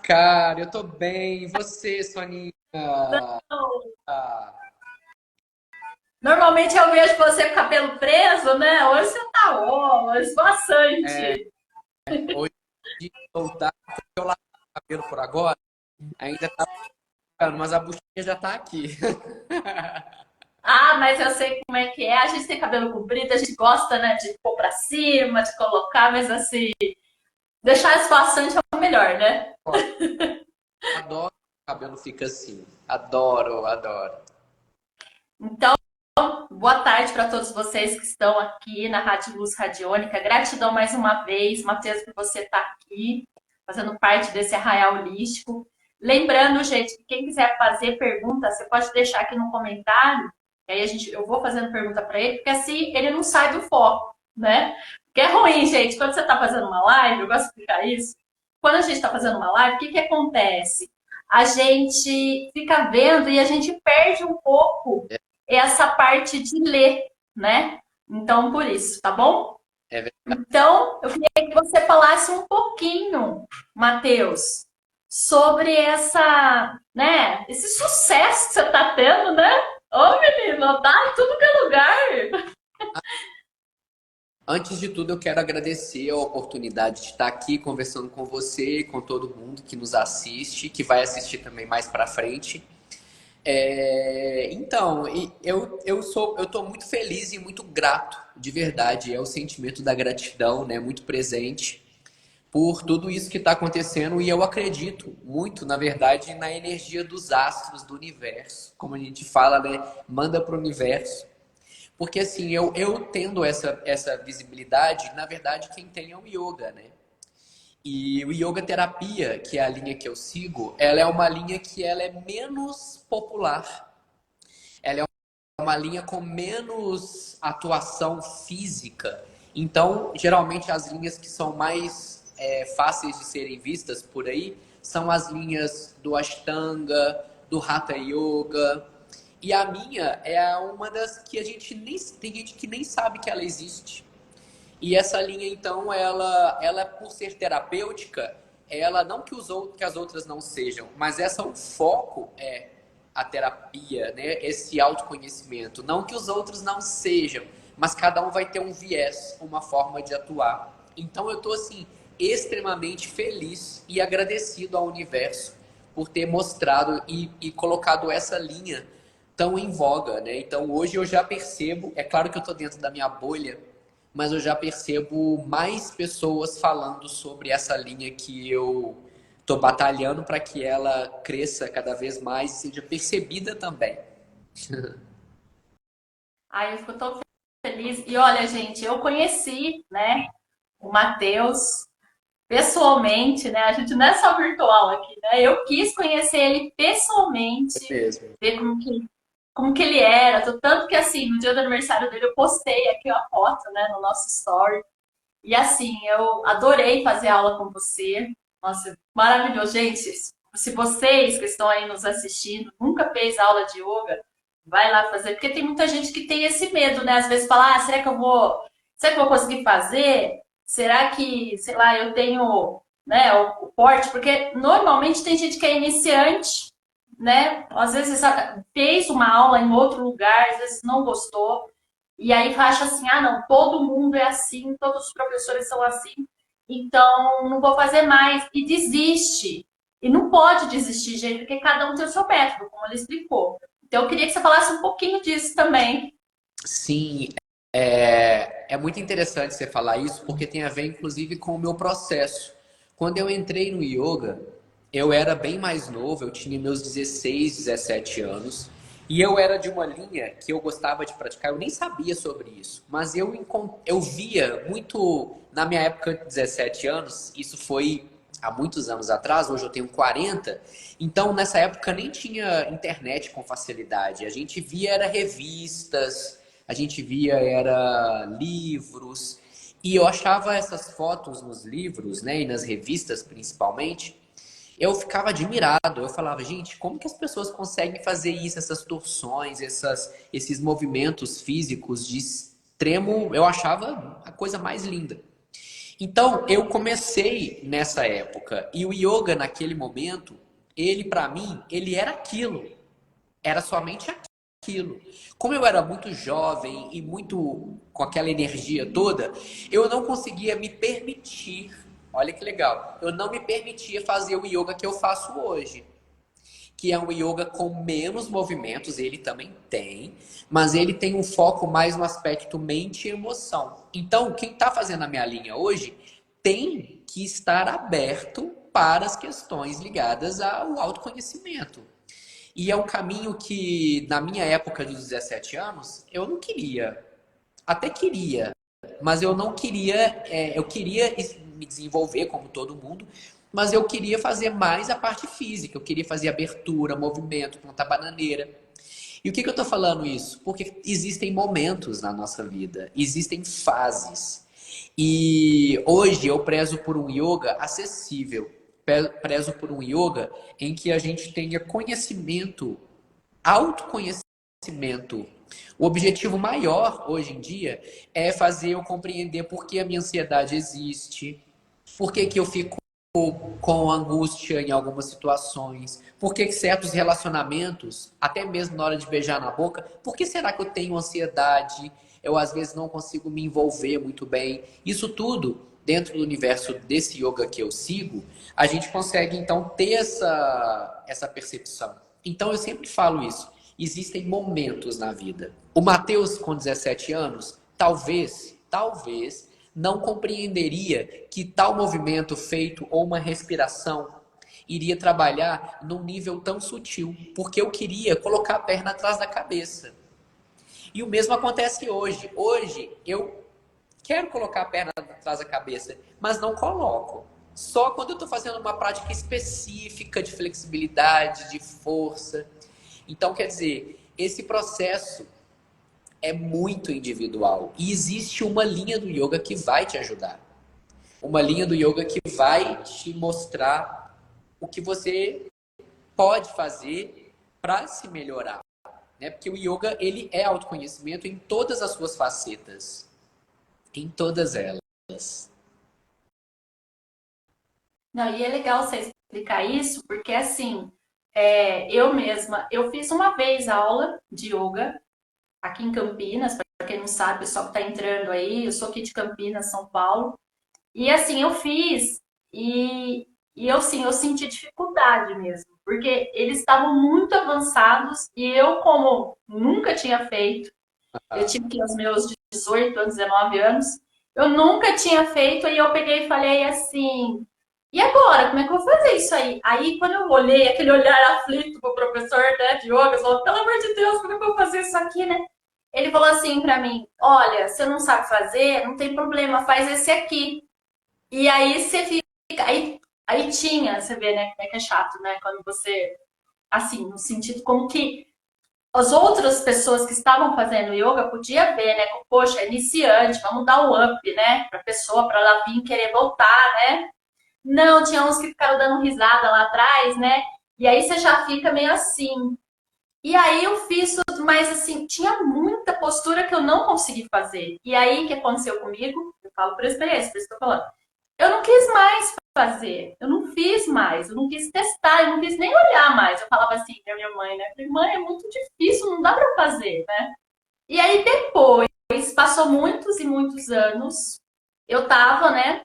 Cara, eu tô bem. E você, Soninha? Normalmente eu vejo você com o cabelo preso, né? Hoje você tá ó, É, esvoaçante. hoje de voltar, porque eu lavei o cabelo por agora, ainda tá ficando, mas a buchinha já tá aqui. Ah, mas eu sei como é que é. A gente tem cabelo comprido, a gente gosta, né, de pôr pra cima, de colocar, mas assim, deixar esvoaçante é o melhor, né? Ó, adoro que o cabelo fica assim. Adoro, adoro. Então, boa tarde para todos vocês que estão aqui na Rádio Luz Radiônica. Gratidão mais uma vez, Matheus, por você estar aqui, fazendo parte desse arraial holístico. Lembrando, gente, que quem quiser fazer pergunta, você pode deixar aqui no comentário, que aí eu vou fazendo pergunta para ele, porque assim ele não sai do foco, né? Porque é ruim, gente, quando você está fazendo uma live, eu gosto de explicar isso. Quando a gente está fazendo uma live, o que acontece? A gente fica vendo e a gente perde um pouco É, essa parte de ler, né? Então, por isso, tá bom? é verdade. Então, eu queria que você falasse um pouquinho, Matheus, sobre esse sucesso que você está tendo, né? Ô, menino, tá em tudo que é lugar. Antes de tudo, eu quero agradecer a oportunidade de estar aqui conversando com você e com todo mundo que nos assiste, que vai assistir também mais pra frente. Então, eu tô muito feliz e muito grato, de verdade. É o sentimento da gratidão, né? Muito presente por tudo isso que está acontecendo e eu acredito muito, na verdade, na energia dos astros do universo, como a gente fala, né? Manda para o universo. Porque assim, eu tendo essa visibilidade, na verdade, quem tem é o yoga, né? E o yoga terapia, que é a linha que eu sigo, ela é uma linha que ela é menos popular. Ela é uma linha com menos atuação física. Então, geralmente as linhas que são mais fáceis de serem vistas por aí são as linhas do Ashtanga, do Hatha Yoga. E a minha é uma das que a gente nem tem gente que nem sabe que ela existe. E essa linha, então, ela por ser terapêutica, ela não que, que as outras não sejam, mas essa o foco é a terapia, né? Esse autoconhecimento. Não que os outros não sejam, mas cada um vai ter um viés, uma forma de atuar. Então eu estou assim extremamente feliz e agradecido ao universo por ter mostrado e colocado essa linha tão em voga, né? Então hoje eu já percebo, é claro que eu estou dentro da minha bolha, mas eu já percebo mais pessoas falando sobre essa linha que eu estou batalhando para que ela cresça cada vez mais e seja percebida também. Aí eu fico tão feliz. E olha, gente, eu conheci, né, o Matheus pessoalmente, né? A gente não é só virtual aqui, né? Eu quis conhecer ele É pessoalmente, mesmo. ver como que ele era. Tanto que, assim, no dia do aniversário dele, eu postei aqui a foto, né, no nosso story. E, assim, eu adorei fazer aula com você. Nossa, maravilhoso. Gente, se vocês que estão aí nos assistindo nunca fez aula de yoga, vai lá fazer. Porque tem muita gente que tem esse medo, né? Às vezes fala, será que eu vou conseguir fazer? Será que, sei lá, eu tenho, né, o porte? Porque normalmente tem gente que é iniciante, né? Às vezes fez uma aula em outro lugar, às vezes não gostou. E aí acha assim, ah, não, todo mundo é assim, todos os professores são assim, então não vou fazer mais. E desiste. E não pode desistir, gente, porque cada um tem o seu método, como ele explicou. Então eu queria que você falasse um pouquinho disso também. Sim, é muito interessante você falar isso, porque tem a ver, inclusive, com o meu processo. Quando eu entrei no yoga, eu era bem mais novo, eu tinha meus 16, 17 anos, e eu era de uma linha que eu gostava de praticar, eu nem sabia sobre isso, mas eu via muito, na minha época de 17 anos, isso foi há muitos anos atrás, hoje eu tenho 40, então nessa época nem tinha internet com facilidade, a gente via era revistas, a gente via era livros, e eu achava essas fotos nos livros, né, e nas revistas principalmente, eu ficava admirado. Eu falava, gente, como que as pessoas conseguem fazer isso, essas torções, esses movimentos físicos de extremo? Eu achava a coisa mais linda. Então, eu comecei nessa época e o yoga naquele momento, ele para mim, ele era aquilo, era somente aquilo. Como eu era muito jovem e muito com aquela energia toda, eu não conseguia me permitir, olha que legal, eu não me permitia fazer o yoga que eu faço hoje, que é um yoga com menos movimentos, ele também tem, mas ele tem um foco mais no aspecto mente e emoção. Então, quem está fazendo a minha linha hoje tem que estar aberto para as questões ligadas ao autoconhecimento. E é um caminho que, na minha época de 17 anos, eu não queria. Até queria, mas eu não queria. Eu queria me desenvolver como todo mundo, mas eu queria fazer mais a parte física. Eu queria fazer abertura, movimento, plantar bananeira. E o que eu estou falando isso? Porque existem momentos na nossa vida, existem fases. E hoje eu prezo por um yoga acessível, prezo por um yoga em que a gente tenha conhecimento, autoconhecimento. O objetivo maior hoje em dia é fazer eu compreender por que a minha ansiedade existe, por que eu fico com angústia em algumas situações, por que certos relacionamentos, até mesmo na hora de beijar na boca, por que será que eu tenho ansiedade? Eu às vezes não consigo me envolver muito bem. Isso tudo, dentro do universo desse yoga que eu sigo, a gente consegue então ter essa percepção. Então eu sempre falo isso. Existem momentos na vida. O Matheus, com 17 anos, talvez, não compreenderia que tal movimento feito ou uma respiração iria trabalhar num nível tão sutil, porque eu queria colocar a perna atrás da cabeça. E o mesmo acontece hoje. Hoje eu quero colocar a perna atrás da cabeça, mas não coloco. Só quando eu estou fazendo uma prática específica de flexibilidade, de força. Então, quer dizer, esse processo é muito individual. E existe uma linha do yoga que vai te ajudar. Uma linha do yoga que vai te mostrar o que você pode fazer para se melhorar. Né? Porque o yoga, ele é autoconhecimento em todas as suas facetas. Em todas elas. Não, e é legal você explicar isso, porque assim, eu mesma, eu fiz uma vez aula de yoga aqui em Campinas, para quem não sabe, o pessoal que está entrando aí, eu sou aqui de Campinas, São Paulo. E assim, eu fiz e eu sim, eu senti dificuldade mesmo, porque eles estavam muito avançados e eu, como nunca tinha feito, eu tive que os meus 18 anos, 19 anos, eu nunca tinha feito, e eu peguei e falei assim, e agora, como é que eu vou fazer isso aí? Aí, quando eu olhei, aquele olhar aflito pro professor, né, de yoga, eu falei, pelo amor de Deus, como é que eu vou fazer isso aqui, né? Ele falou assim pra mim, olha, você não sabe fazer, não tem problema, faz esse aqui. E aí você fica, aí tinha, você vê, né, como é que é chato, né, quando você, assim, no sentido como que as outras pessoas que estavam fazendo yoga podia ver, né? Poxa, é iniciante, vamos dar um up, né? Pra pessoa, pra ela vir querer voltar, né? Não, tinha uns que ficaram dando risada lá atrás, né? E aí você já fica meio assim. E aí eu fiz tudo, mas assim, tinha muita postura que eu não consegui fazer. E aí o que aconteceu comigo? Eu falo por experiência, por isso que eu tô falando. Eu não quis mais fazer, eu não fiz mais, eu não quis testar, eu não quis nem olhar mais. Eu falava assim pra minha mãe, né? Falei, mãe, é muito difícil, não dá pra fazer, né? E aí depois, passou muitos e muitos anos, eu tava, né,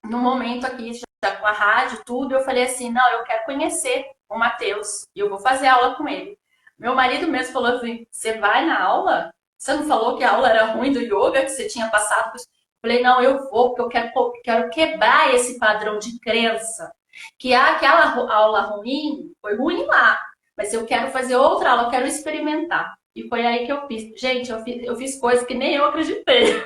no momento aqui, já com a rádio, tudo, eu falei assim, não, eu quero conhecer o Matheus e eu vou fazer aula com ele. Meu marido mesmo falou assim, você vai na aula? Você não falou que a aula era ruim do yoga, que você tinha passado por isso? Eu falei, não, eu vou, porque quero quebrar esse padrão de crença. Que aquela aula ruim, foi ruim lá, mas eu quero fazer outra aula, eu quero experimentar. E foi aí que eu fiz. Gente, eu fiz coisas que nem eu acreditei.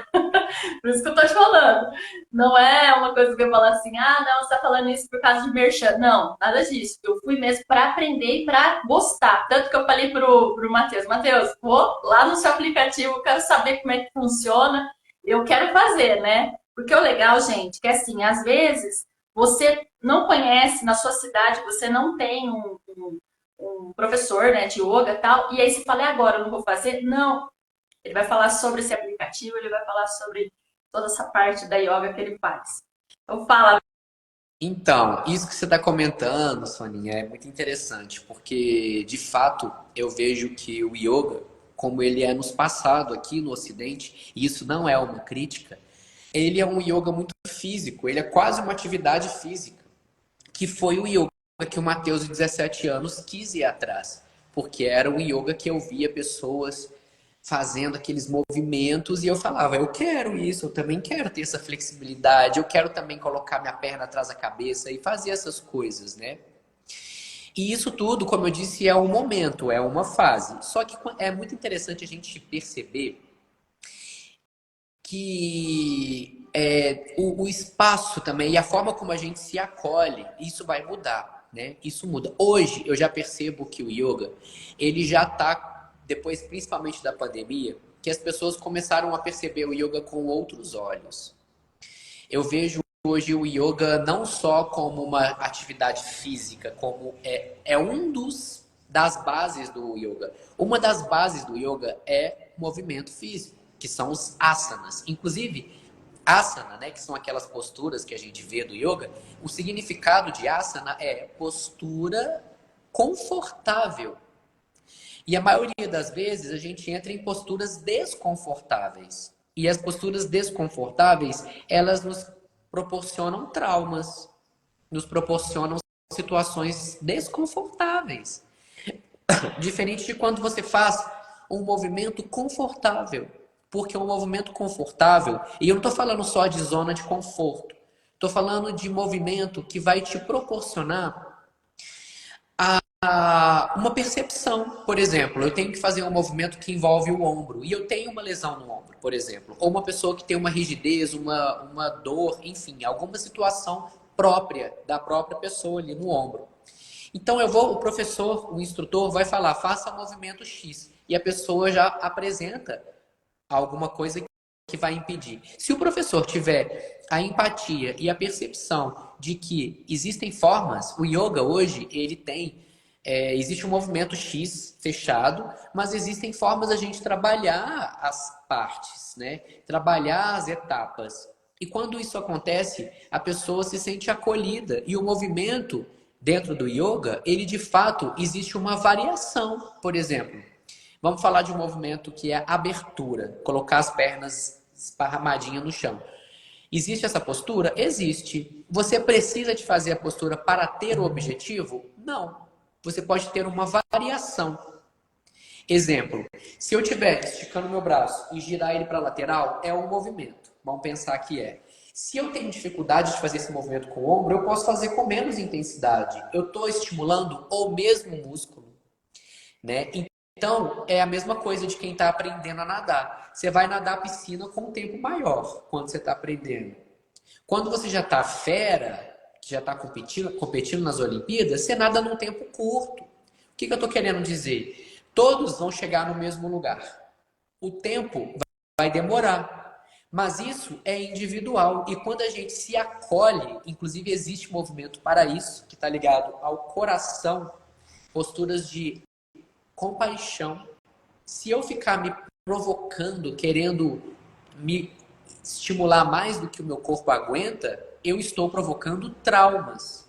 Por isso que eu tô te falando. Não é uma coisa que eu falo assim, ah, não, você tá falando isso por causa de merchan. Não, nada disso. Eu fui mesmo para aprender e para gostar. Tanto que eu falei pro Matheus, Matheus, vou lá no seu aplicativo, eu quero saber como é que funciona, eu quero fazer, né? Porque o legal, gente, que assim, às vezes você não conhece na sua cidade, você não tem um professor, né, de yoga e tal, e aí você fala, e agora, eu não vou fazer? Não. Ele vai falar sobre esse aplicativo, ele vai falar sobre toda essa parte da yoga que ele faz. Então fala. Então, isso que você está comentando, Soninha, é muito interessante, porque de fato eu vejo que o yoga, como ele é nos passado aqui no Ocidente, e isso não é uma crítica, ele é um yoga muito físico, ele é quase uma atividade física, que foi o yoga que o Mateus de 17 anos quis ir atrás, porque era um yoga que eu via pessoas fazendo aqueles movimentos e eu falava, eu quero isso, eu também quero ter essa flexibilidade, eu quero também colocar minha perna atrás da cabeça e fazer essas coisas, né? E isso tudo, como eu disse, é um momento, é uma fase. Só que é muito interessante a gente perceber que o espaço também e a forma como a gente se acolhe, isso vai mudar, né? Isso muda. Hoje eu já percebo que o yoga, ele já está, depois principalmente da pandemia, que as pessoas começaram a perceber o yoga com outros olhos. Eu vejo hoje o yoga não só como uma atividade física, como é um das bases do yoga. Uma das bases do yoga é movimento físico, que são os asanas. Inclusive, asana, né, que são aquelas posturas que a gente vê do yoga, o significado de asana é postura confortável. E a maioria das vezes a gente entra em posturas desconfortáveis. E as posturas desconfortáveis, elas nos proporcionam traumas, nos proporcionam situações desconfortáveis. Diferente de quando você faz um movimento confortável. Porque um movimento confortável, e eu não estou falando só de zona de conforto, estou falando de movimento que vai te proporcionar uma percepção. Por exemplo, eu tenho que fazer um movimento que envolve o ombro e eu tenho uma lesão no ombro, por exemplo. Ou uma pessoa que tem uma rigidez, uma dor, enfim, alguma situação própria da própria pessoa ali no ombro. Então o professor, o instrutor vai falar, faça movimento X. E a pessoa já apresenta alguma coisa que vai impedir. Se o professor tiver a empatia e a percepção de que existem formas, o yoga hoje, ele tem, existe um movimento X fechado, mas existem formas da gente trabalhar as partes, né? Trabalhar as etapas. E quando isso acontece, a pessoa se sente acolhida. E o movimento dentro do yoga, ele de fato existe uma variação. Por exemplo, vamos falar de um movimento que é abertura, colocar as pernas esparramadinhas no chão. Existe essa postura? Existe. Você precisa de fazer a postura para ter o objetivo? Não. Você pode ter uma variação. Exemplo, se eu estiver esticando meu braço e girar ele para a lateral, é um movimento. Vamos pensar que é. Se eu tenho dificuldade de fazer esse movimento com o ombro, eu posso fazer com menos intensidade. Eu estou estimulando o mesmo músculo, né? Então, é a mesma coisa de quem está aprendendo a nadar. Você vai nadar a piscina com um tempo maior quando você está aprendendo. Quando você já está fera, que já está competindo nas Olimpíadas, você nada num tempo curto. O que eu estou querendo dizer? Todos vão chegar no mesmo lugar. O tempo vai demorar. Mas isso é individual. E quando a gente se acolhe, inclusive existe movimento para isso, que está ligado ao coração, posturas de compaixão. Se eu ficar me provocando, querendo me estimular mais do que o meu corpo aguenta, eu estou provocando traumas.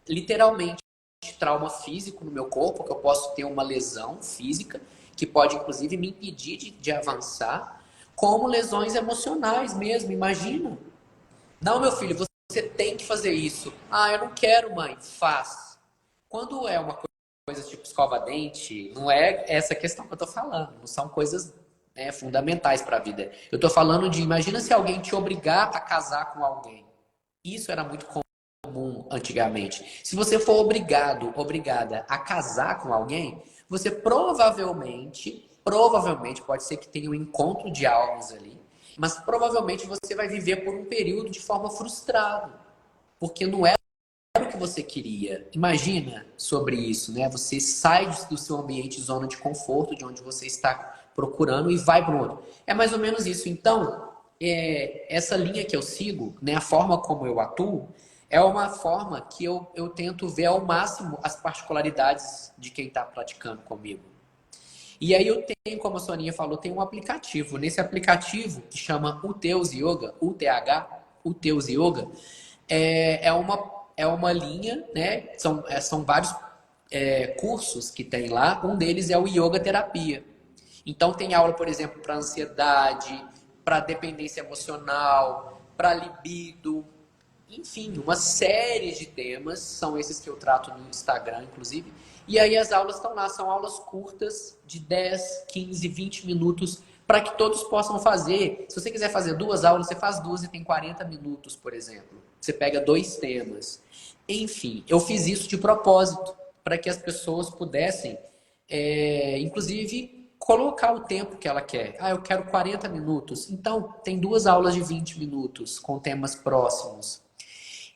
Literalmente, trauma físico no meu corpo, que eu posso ter uma lesão física, que pode inclusive me impedir de avançar, como lesões emocionais mesmo, imagina. Não, meu filho, você tem que fazer isso. Ah, eu não quero, mãe. Faz. Quando é uma coisa tipo escova-dente, não é essa questão que eu tô falando. Não são coisas, né, fundamentais para a vida. Eu tô falando de, imagina se alguém te obrigar a casar com alguém. Isso era muito comum antigamente. Se você for obrigada a casar com alguém, você provavelmente pode ser que tenha um encontro de almas ali, mas provavelmente você vai viver por um período de forma frustrada, porque não é o que você queria. Imagina sobre isso, né? Você sai do seu ambiente, zona de conforto, de onde você está procurando e vai para o outro. É mais ou menos isso. Então, essa linha que eu sigo, né, a forma como eu atuo, é uma forma que eu tento ver ao máximo as particularidades de quem está praticando comigo. E aí eu tenho, como a Soninha falou, tem um aplicativo. Nesse aplicativo que chama Uteus Yoga, UTH, Uteus Yoga, é uma linha, né? São vários cursos que tem lá. Um deles é o Yoga Terapia. Então tem aula, por exemplo, para ansiedade, para dependência emocional, para libido, enfim, uma série de temas, são esses que eu trato no Instagram, inclusive. E aí as aulas estão lá, são aulas curtas, de 10, 15, 20 minutos, para que todos possam fazer. Se você quiser fazer 2 aulas, você faz 2 e tem 40 minutos, por exemplo. Você pega 2 temas. Enfim, eu fiz isso de propósito, para que as pessoas pudessem, inclusive, colocar o tempo que ela quer. Ah, eu quero 40 minutos. Então, tem 2 aulas de 20 minutos, com temas próximos.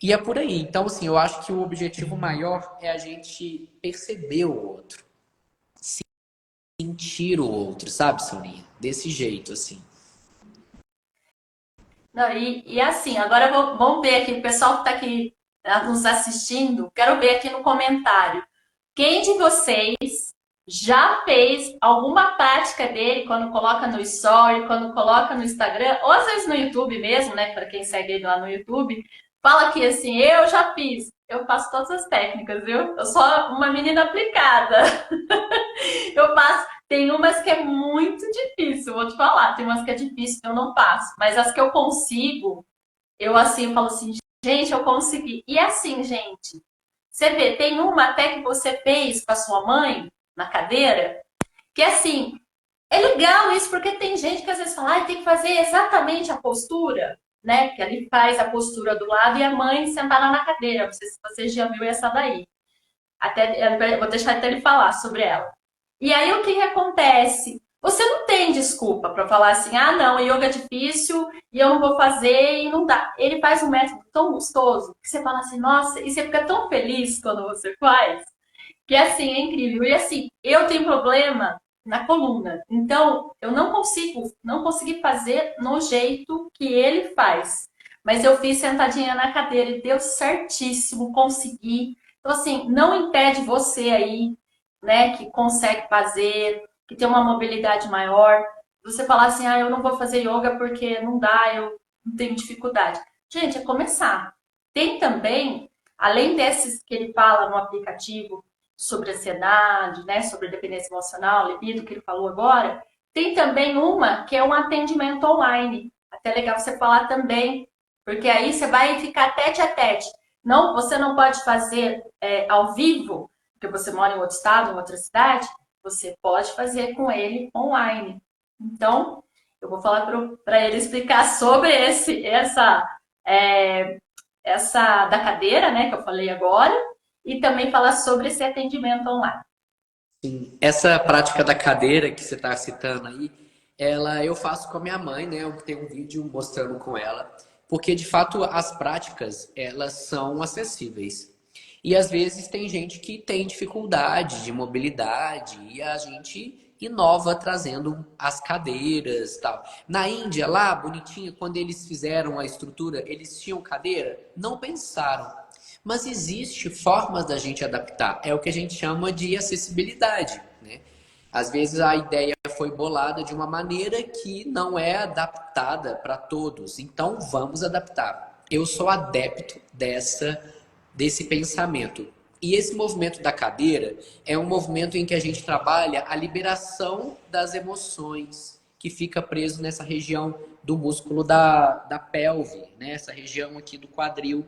E é por aí. Então, assim, eu acho que o objetivo maior é a gente perceber o outro, sentir o outro, sabe, Soninha? Desse jeito, assim. Não, e assim, agora vamos ver aqui, o pessoal que está aqui nos assistindo, quero ver aqui no comentário. Quem de vocês já fez alguma prática dele quando coloca no Story, quando coloca no Instagram, ou às vezes no YouTube mesmo, né? Para quem segue ele lá no YouTube, fala aqui assim, eu já fiz. Eu faço todas as técnicas, viu? Eu sou uma menina aplicada. Eu faço. Tem umas que é muito difícil, vou te falar. Tem umas que é difícil que eu não passo. Mas as que eu consigo, eu assim falo assim, gente, eu consegui. E assim, gente, você vê, tem uma até que você fez com a sua mãe na cadeira, que assim, é legal isso, porque tem gente que às vezes fala, ah, tem que fazer exatamente a postura, né? Que ele faz a postura do lado e a mãe sentada na cadeira. Não sei se você já viu essa daí. Até, vou deixar até ele falar sobre ela. E aí o que, que acontece? Você não tem desculpa para falar assim, ah, não, yoga é difícil e eu não vou fazer e não dá. Ele faz um método tão gostoso que você fala assim, nossa, e você fica tão feliz quando você faz, que assim, é incrível. E assim, eu tenho problema na coluna, então eu não consegui fazer no jeito que ele faz. Mas eu fiz sentadinha na cadeira e deu certíssimo, consegui. Então, assim, não impede você aí, né, que consegue fazer, que tem uma mobilidade maior, você falar assim, ah, eu não vou fazer yoga porque não dá, eu tenho dificuldade. Gente, é começar. Tem também, além desses que ele fala no aplicativo sobre ansiedade, né, sobre dependência emocional, libido, que ele falou agora, tem também uma que é um atendimento online. Até legal você falar também, porque aí você vai ficar tete a tete. Não, você não pode fazer ao vivo, porque você mora em outro estado, em outra cidade, você pode fazer com ele online. Então, eu vou falar para ele explicar sobre essa da cadeira, né, que eu falei agora, e também falar sobre esse atendimento online. Essa prática da cadeira que você está citando aí, eu faço com a minha mãe, né? Eu tenho um vídeo mostrando com ela, porque de fato as práticas elas são acessíveis. E às vezes tem gente que tem dificuldade de mobilidade e a gente inova trazendo as cadeiras, tal. Na Índia, lá, bonitinho, quando eles fizeram a estrutura, eles tinham cadeira? Não pensaram. Mas existe formas da gente adaptar. É o que a gente chama de acessibilidade, né? Às vezes a ideia foi bolada de uma maneira que não é adaptada para todos. Então vamos adaptar. Eu sou adepto desse pensamento. E esse movimento da cadeira é um movimento em que a gente trabalha a liberação das emoções que fica preso nessa região do músculo da pelve, né? Essa região aqui do quadril.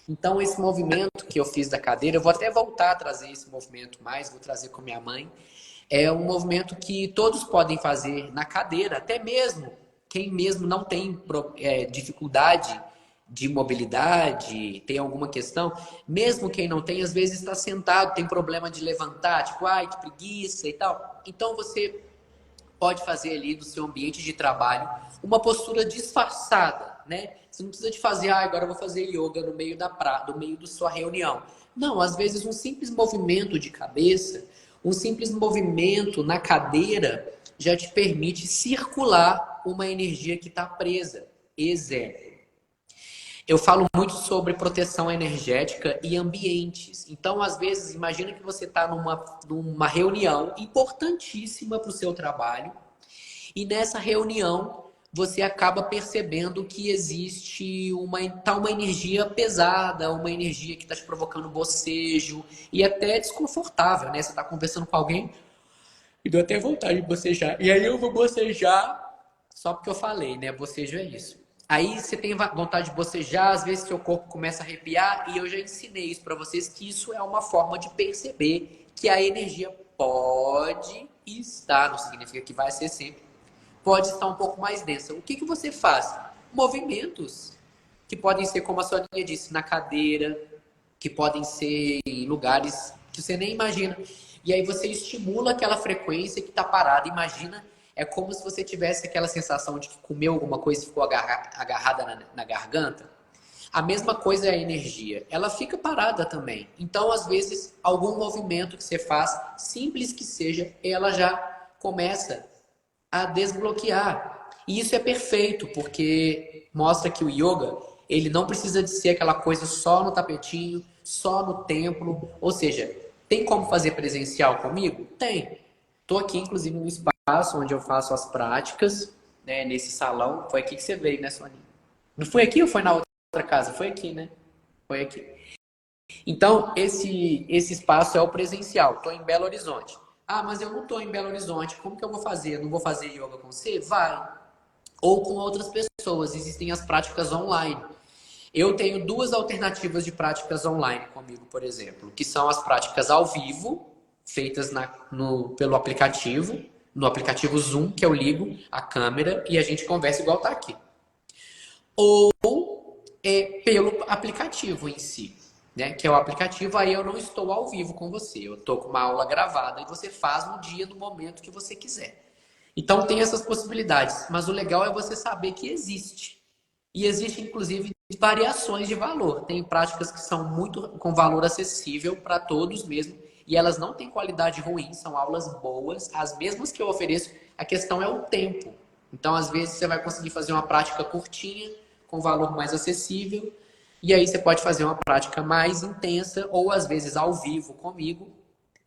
Então, esse movimento que eu fiz da cadeira, eu vou até voltar a trazer esse movimento mais, vou trazer com minha mãe. É um movimento que todos podem fazer na cadeira, até mesmo quem mesmo não tem dificuldade de mobilidade, tem alguma questão, mesmo quem não tem, às vezes está sentado, tem problema de levantar, tipo, ai, que preguiça e tal. Então, você pode fazer ali do seu ambiente de trabalho uma postura disfarçada, né? Você não precisa de fazer, agora eu vou fazer yoga no meio do meio da sua reunião. Não, às vezes um simples movimento de cabeça, um simples movimento na cadeira já te permite circular uma energia que está presa. Exemplo. Eu falo muito sobre proteção energética e ambientes. Então, às vezes, imagina que você está numa reunião importantíssima para o seu trabalho e nessa reunião você acaba percebendo que existe uma energia pesada, uma energia que está te provocando bocejo e até desconfortável, né? Você está conversando com alguém e deu até vontade de bocejar. E aí eu vou bocejar só porque eu falei, né? Bocejo é isso. Aí você tem vontade de bocejar, às vezes seu corpo começa a arrepiar, e eu já ensinei isso para vocês que isso é uma forma de perceber que a energia pode estar, não significa que vai ser sempre, pode estar um pouco mais densa. O que você faz? Movimentos que podem ser, como a Soninha disse, na cadeira, que podem ser em lugares que você nem imagina. E aí você estimula aquela frequência que está parada. Imagina, é como se você tivesse aquela sensação de que comeu alguma coisa e ficou agarrada na garganta. A mesma coisa é a energia. Ela fica parada também. Então, às vezes, algum movimento que você faz, simples que seja, ela já começa a desbloquear. E isso é perfeito, porque mostra que o yoga, ele não precisa de ser aquela coisa só no tapetinho, só no templo. Ou seja, tem como fazer presencial comigo? Tem. Estou aqui, inclusive, no espaço onde eu faço as práticas, né, nesse salão. Foi aqui que você veio, né, Soninha? Não foi aqui ou foi na outra casa? Foi aqui, né? Foi aqui. Então, esse espaço é o presencial. Estou em Belo Horizonte. Ah, mas eu não estou em Belo Horizonte. Como que eu vou fazer? Eu não vou fazer yoga com você? Vai. Ou com outras pessoas. Existem as práticas online. Eu tenho duas alternativas de práticas online comigo, por exemplo, que são as práticas ao vivo, feitas pelo aplicativo, no aplicativo Zoom, que eu ligo a câmera e a gente conversa igual está aqui. Ou pelo aplicativo em si, né? Que é o aplicativo, aí eu não estou ao vivo com você. Eu estou com uma aula gravada e você faz no dia, no momento que você quiser. Então tem essas possibilidades, mas o legal é você saber que existe. E existe, inclusive, variações de valor. Tem práticas que são muito com valor acessível para todos mesmo, e elas não têm qualidade ruim, são aulas boas, as mesmas que eu ofereço. A questão é o tempo. Então, às vezes, você vai conseguir fazer uma prática curtinha, com valor mais acessível, e aí você pode fazer uma prática mais intensa, ou às vezes ao vivo comigo,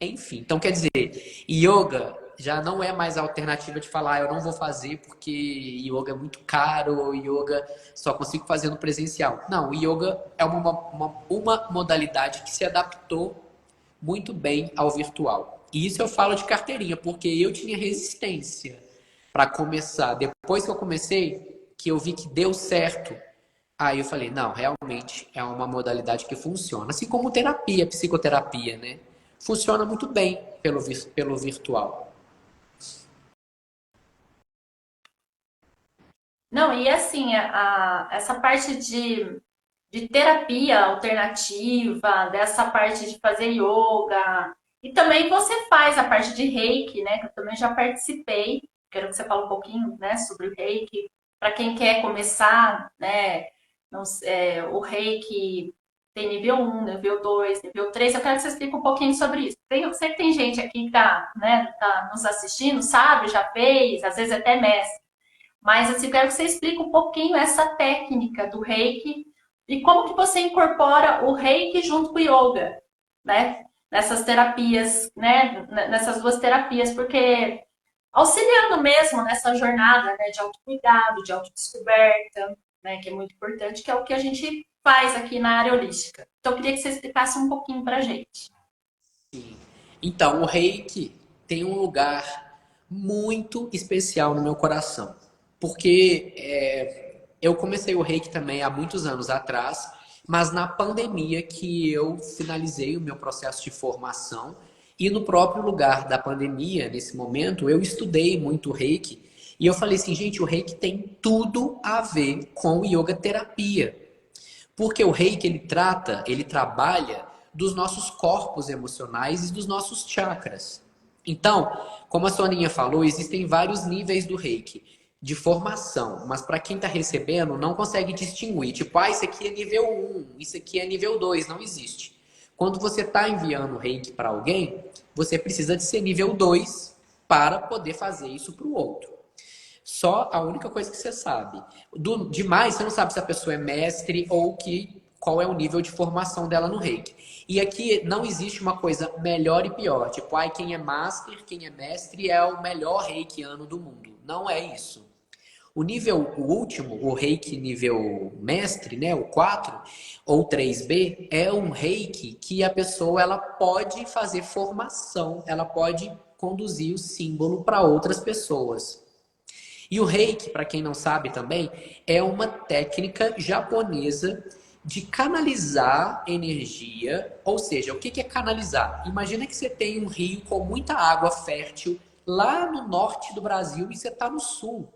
enfim. Então, quer dizer, yoga já não é mais a alternativa de falar, eu não vou fazer porque yoga é muito caro, ou yoga só consigo fazer no presencial. Não, o yoga é uma modalidade que se adaptou muito bem ao virtual. E isso eu falo de carteirinha, porque eu tinha resistência para começar. Depois que eu comecei, que eu vi que deu certo, aí eu falei, não, realmente é uma modalidade que funciona. Assim como terapia, psicoterapia, né? Funciona muito bem pelo virtual. Não, e assim, essa parte de terapia alternativa, dessa parte de fazer yoga, e também você faz a parte de reiki, né? Que eu também já participei. Quero que você fale um pouquinho, né, sobre o reiki, para quem quer começar, né? Não, o reiki tem nível um, nível 2, nível 3. Eu quero que você explique um pouquinho sobre isso. Eu sei que tem gente aqui que tá, né, tá nos assistindo, sabe, já fez, às vezes até mestre. Mas assim, eu quero que você explique um pouquinho essa técnica do reiki e como que você incorpora o reiki junto com o yoga, né? Nessas terapias, né? Nessas duas terapias, porque auxiliando mesmo nessa jornada, né, de autocuidado, de autodescoberta, né, que é muito importante, que é o que a gente faz aqui na área holística. Então, eu queria que você explicasse um pouquinho pra gente. Então, o reiki tem um lugar muito especial no meu coração. Porque eu comecei o reiki também há muitos anos atrás, mas na pandemia que eu finalizei o meu processo de formação. E no próprio lugar da pandemia, nesse momento, eu estudei muito reiki. E eu falei assim, gente, o reiki tem tudo a ver com yoga terapia. Porque o reiki ele trabalha dos nossos corpos emocionais e dos nossos chakras. Então, como a Soninha falou, existem vários níveis do reiki de formação, mas para quem está recebendo não consegue distinguir. Tipo, isso aqui é nível um, isso aqui é nível 2, não existe. Quando você está enviando reiki para alguém, você precisa de ser nível 2 para poder fazer isso para o outro. Só a única coisa que você sabe. Demais, você não sabe se a pessoa é mestre ou qual é o nível de formação dela no reiki. E aqui não existe uma coisa melhor e pior. Tipo, ai, quem é master, quem é mestre é o melhor reikiano do mundo. Não é isso. O último, o reiki nível mestre, né, o 4 ou 3B, é um reiki que a pessoa ela pode fazer formação, ela pode conduzir o símbolo para outras pessoas. E o reiki, para quem não sabe também, é uma técnica japonesa de canalizar energia. Ou seja, o que é canalizar? Imagina que você tem um rio com muita água fértil lá no norte do Brasil e você está no sul.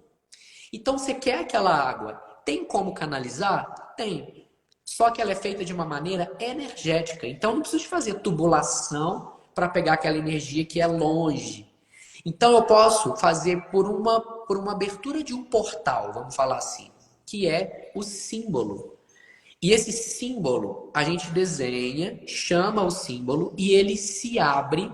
Então você quer aquela água. Tem como canalizar? Tem. Só que ela é feita de uma maneira energética. Então não precisa fazer tubulação para pegar aquela energia que é longe. Então eu posso fazer por uma abertura de um portal, vamos falar assim, que é o símbolo. E esse símbolo a gente desenha, chama o símbolo e ele se abre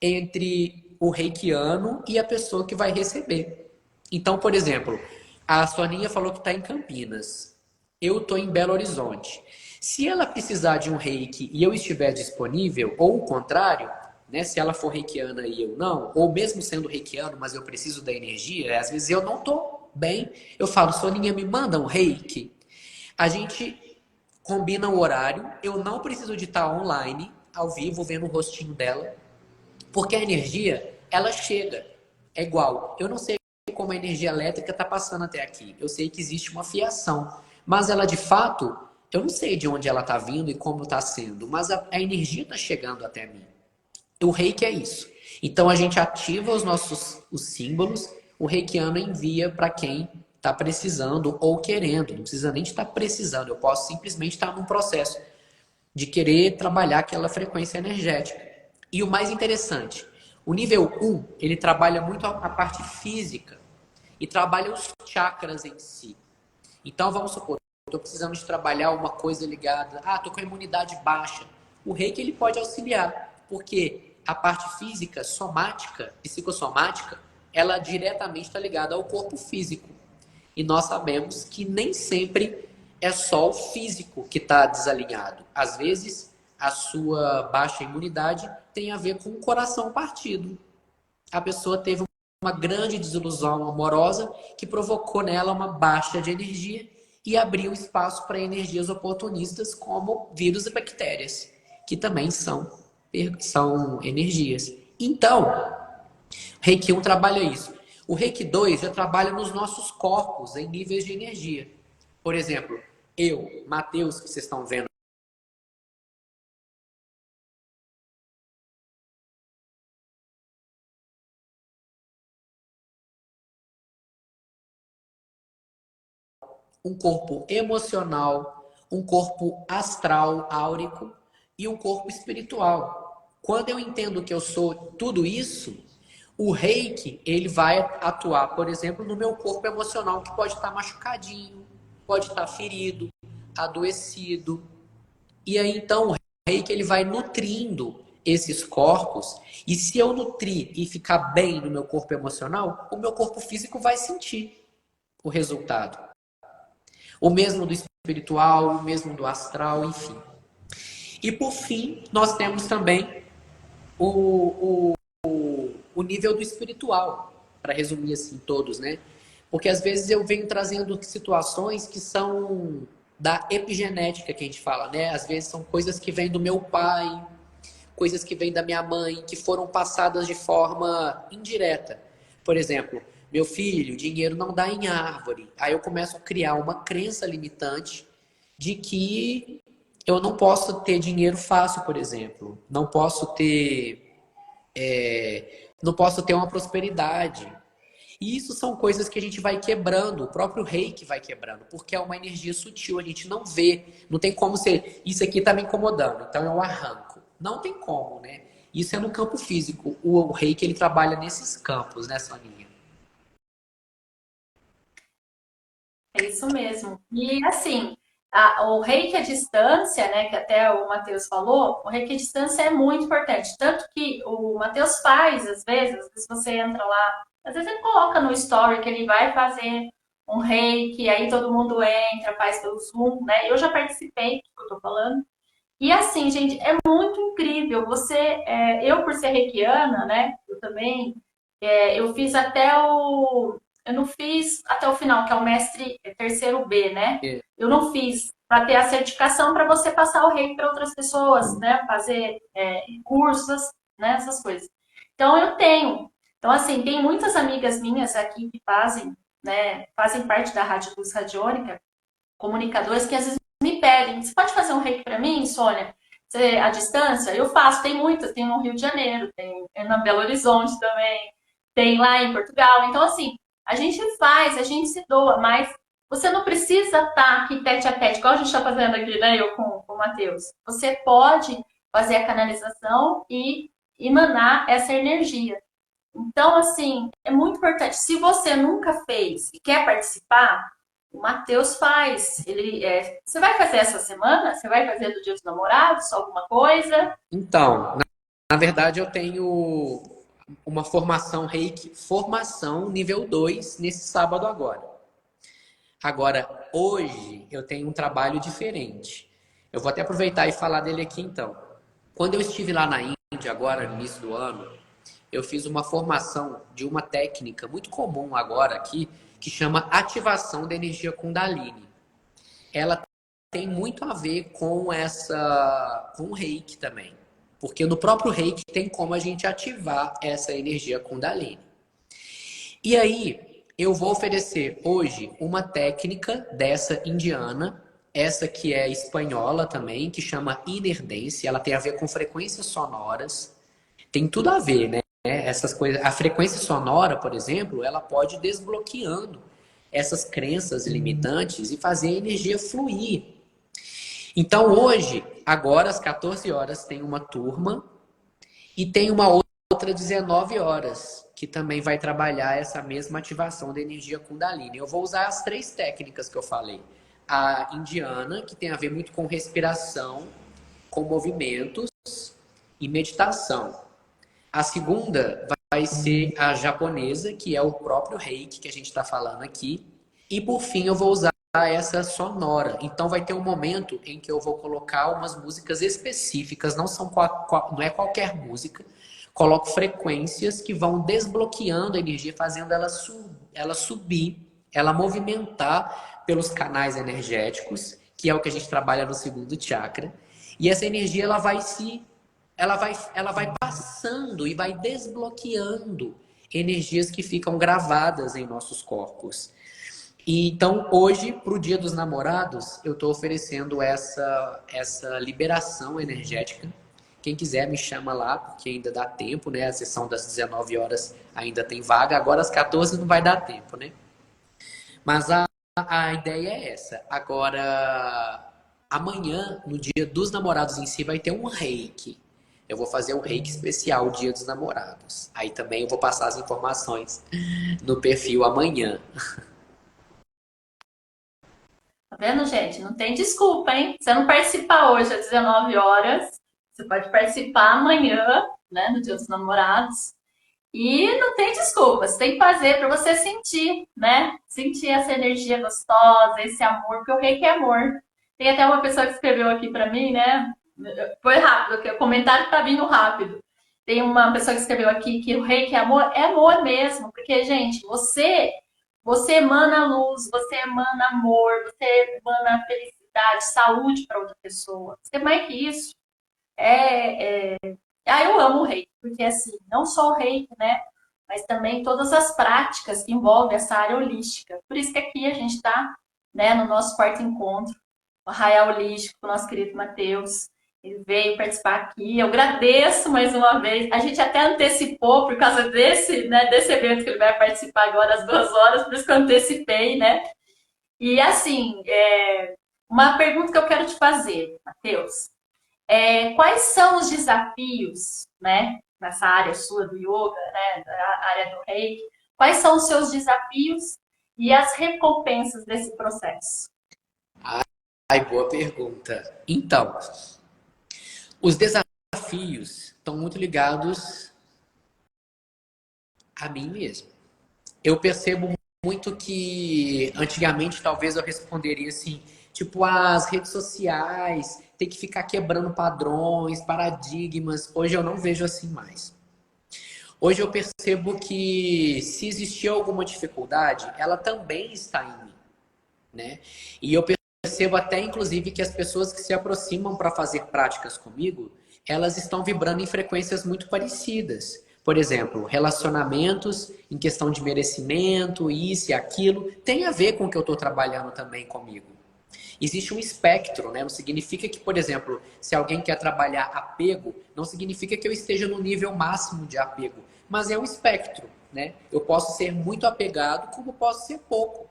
entre o reikiano e a pessoa que vai receber. Então, por exemplo, a Soninha falou que está em Campinas. Eu estou em Belo Horizonte. Se ela precisar de um reiki e eu estiver disponível, ou o contrário, né, se ela for reikiana e eu não, ou mesmo sendo reikiano, mas eu preciso da energia, às vezes eu não estou bem, eu falo, Soninha, me manda um reiki. A gente combina o horário, eu não preciso de estar online, ao vivo, vendo o rostinho dela, porque a energia, ela chega, é igual. Eu não sei como a energia elétrica está passando até aqui, eu sei que existe uma fiação, mas ela de fato, eu não sei de onde ela está vindo e como está sendo, mas a energia está chegando até mim. O reiki é isso. Então a gente ativa os símbolos, o reikiano envia para quem está precisando ou querendo. Não precisa nem estar precisando, eu posso simplesmente estar num processo de querer trabalhar aquela frequência energética. E o mais interessante, o nível 1, ele trabalha muito a parte física e trabalha os chakras em si. Então vamos supor, estou precisando de trabalhar uma coisa ligada, estou com a imunidade baixa. O reiki ele pode auxiliar, porque a parte física, somática, psicossomática, ela diretamente está ligada ao corpo físico. E nós sabemos que nem sempre é só o físico que está desalinhado. Às vezes, a sua baixa imunidade tem a ver com o coração partido. A pessoa teve uma grande desilusão amorosa que provocou nela uma baixa de energia e abriu espaço para energias oportunistas como vírus e bactérias, que também são energias. Então, Reiki 1 trabalha isso. O Reiki 2 já trabalha nos nossos corpos, em níveis de energia. Por exemplo, eu, Matheus, que vocês estão vendo, um corpo emocional, um corpo astral, áurico e um corpo espiritual. Quando eu entendo que eu sou tudo isso, o Reiki, ele vai atuar, por exemplo, no meu corpo emocional, que pode estar machucadinho, pode estar ferido, adoecido. E aí, então, o reiki ele vai nutrindo esses corpos. E se eu nutrir e ficar bem no meu corpo emocional, o meu corpo físico vai sentir o resultado. O mesmo do espiritual, o mesmo do astral, enfim. E por fim, nós temos também o, o nível do espiritual, para resumir assim todos, né? Porque às vezes eu venho trazendo situações que são da epigenética que a gente fala, né? Às vezes são coisas que vêm do meu pai, coisas que vêm da minha mãe, que foram passadas de forma indireta. Por exemplo, meu filho, dinheiro não dá em árvore. Aí eu começo a criar uma crença limitante de que eu não posso ter dinheiro fácil, por exemplo. Não posso ter uma prosperidade. E isso são coisas que a gente vai quebrando, o próprio reiki vai quebrando, porque é uma energia sutil, a gente não vê, não tem como ser, isso aqui está me incomodando, então eu arranco. Não tem como, né? Isso é no campo físico. O reiki ele trabalha nesses campos, né, Soninha? É isso mesmo. E assim, o reiki à distância, né, que até o Matheus falou, o reiki à distância é muito importante. Tanto que o Matheus faz, às vezes você entra lá, às vezes ele coloca no story que ele vai fazer um reiki, aí todo mundo entra, faz pelo Zoom, né? Eu já participei, do que eu tô falando. E assim, gente, é muito incrível. Eu por ser reikiana, né? Eu também, eu fiz até eu não fiz até o final, que é o mestre terceiro B, né? É. Eu não fiz para ter a certificação para você passar o reiki para outras pessoas, né? Fazer cursos, né? Essas coisas. Então eu tenho. Então assim, tem muitas amigas minhas aqui que fazem, né? Fazem parte da Rádio Luz Radiônica, comunicadores que às vezes me pedem, você pode fazer um reiki para mim, Sônia? Você, à distância? Eu faço, tem muitas, tem no Rio de Janeiro, tem na Belo Horizonte também, tem lá em Portugal. Então, assim, a gente faz, a gente se doa, mas você não precisa estar aqui tete a tete, igual a gente está fazendo aqui, né, eu com o Matheus. Você pode fazer a canalização e emanar essa energia. Então, assim, é muito importante. Se você nunca fez e quer participar, o Matheus faz. Você vai fazer essa semana? Você vai fazer do Dia dos Namorados? Alguma coisa? Então, na verdade, eu tenho uma formação Reiki, formação nível 2 nesse sábado agora. Agora, hoje, eu tenho um trabalho diferente. Eu vou até aproveitar e falar dele aqui então. Quando eu estive lá na Índia, agora, no início do ano, eu fiz uma formação de uma técnica muito comum agora aqui, que chama ativação da energia Kundalini. Ela tem muito a ver com com o Reiki também. Porque no próprio Reiki tem como a gente ativar essa energia Kundalini. E aí, eu vou oferecer hoje uma técnica dessa indiana, essa que é espanhola também, que chama Inner Dance. Ela tem a ver com frequências sonoras. Tem tudo a ver, né? Essas coisas. A frequência sonora, por exemplo, ela pode ir desbloqueando essas crenças limitantes e fazer a energia fluir. Então hoje, agora às 14 horas, tem uma turma e tem uma outra 19 horas, que também vai trabalhar essa mesma ativação da energia Kundalini. Eu vou usar as três técnicas que eu falei. A indiana, que tem a ver muito com respiração, com movimentos e meditação. A segunda vai ser a japonesa, que é o próprio Reiki que a gente está falando aqui. E por fim, eu vou usar essa sonora. Então vai ter um momento em que eu vou colocar umas músicas específicas, não é qualquer música. Coloco frequências que vão desbloqueando a energia, fazendo ela subir, ela movimentar pelos canais energéticos, que é o que a gente trabalha no segundo chakra. E essa energia ela vai passando e vai desbloqueando energias que ficam gravadas em nossos corpos. E então, hoje, para o Dia dos Namorados, eu estou oferecendo essa liberação energética. Quem quiser me chama lá, porque ainda dá tempo, né? A sessão das 19 horas ainda tem vaga. Agora às 14 não vai dar tempo, né? Mas a ideia é essa. Agora, amanhã, no Dia dos Namorados em si, vai ter um reiki. Eu vou fazer um reiki especial Dia dos Namorados. Aí também eu vou passar as informações no perfil amanhã. Tá vendo, gente? Não tem desculpa, hein? Se você não participar hoje às 19 horas, você pode participar amanhã, né, no Dia dos Namorados. E não tem desculpa, você tem que fazer para você sentir, né? Sentir essa energia gostosa, esse amor, porque o reiki é amor. Tem até uma pessoa que escreveu aqui para mim, né? Foi rápido, porque o comentário tá vindo rápido. Tem uma pessoa que escreveu aqui que o reiki é amor mesmo, porque, gente, você emana luz, você emana amor, você emana felicidade, saúde para outra pessoa. Você é mais que isso. Eu amo o reiki, porque assim, não só o reiki, né? Mas também todas as práticas que envolvem essa área holística. Por isso que aqui a gente está, né, no nosso quarto encontro, o Arraial Holístico, com o nosso querido Matheus. Ele veio participar aqui. Eu agradeço mais uma vez. A gente até antecipou por causa desse evento que ele vai participar agora às 2 horas, por isso que eu antecipei, né? E assim, uma pergunta que eu quero te fazer, Matheus. Quais são os desafios, né, nessa área sua do yoga, né, da área do reiki? Quais são os seus desafios e as recompensas desse processo? Ai, boa pergunta. Então, os desafios estão muito ligados a mim mesmo. Eu percebo muito que antigamente talvez eu responderia assim, tipo, as redes sociais, tem que ficar quebrando padrões, paradigmas. Hoje eu não vejo assim mais. Hoje eu percebo que se existir alguma dificuldade, ela também está em mim, né? E eu percebo até, inclusive, que as pessoas que se aproximam para fazer práticas comigo, elas estão vibrando em frequências muito parecidas. Por exemplo, relacionamentos em questão de merecimento, isso e aquilo, tem a ver com o que eu estou trabalhando também comigo. Existe um espectro, né? Não significa que, por exemplo, se alguém quer trabalhar apego, não significa que eu esteja no nível máximo de apego, mas é um espectro, né? Eu posso ser muito apegado, como posso ser pouco.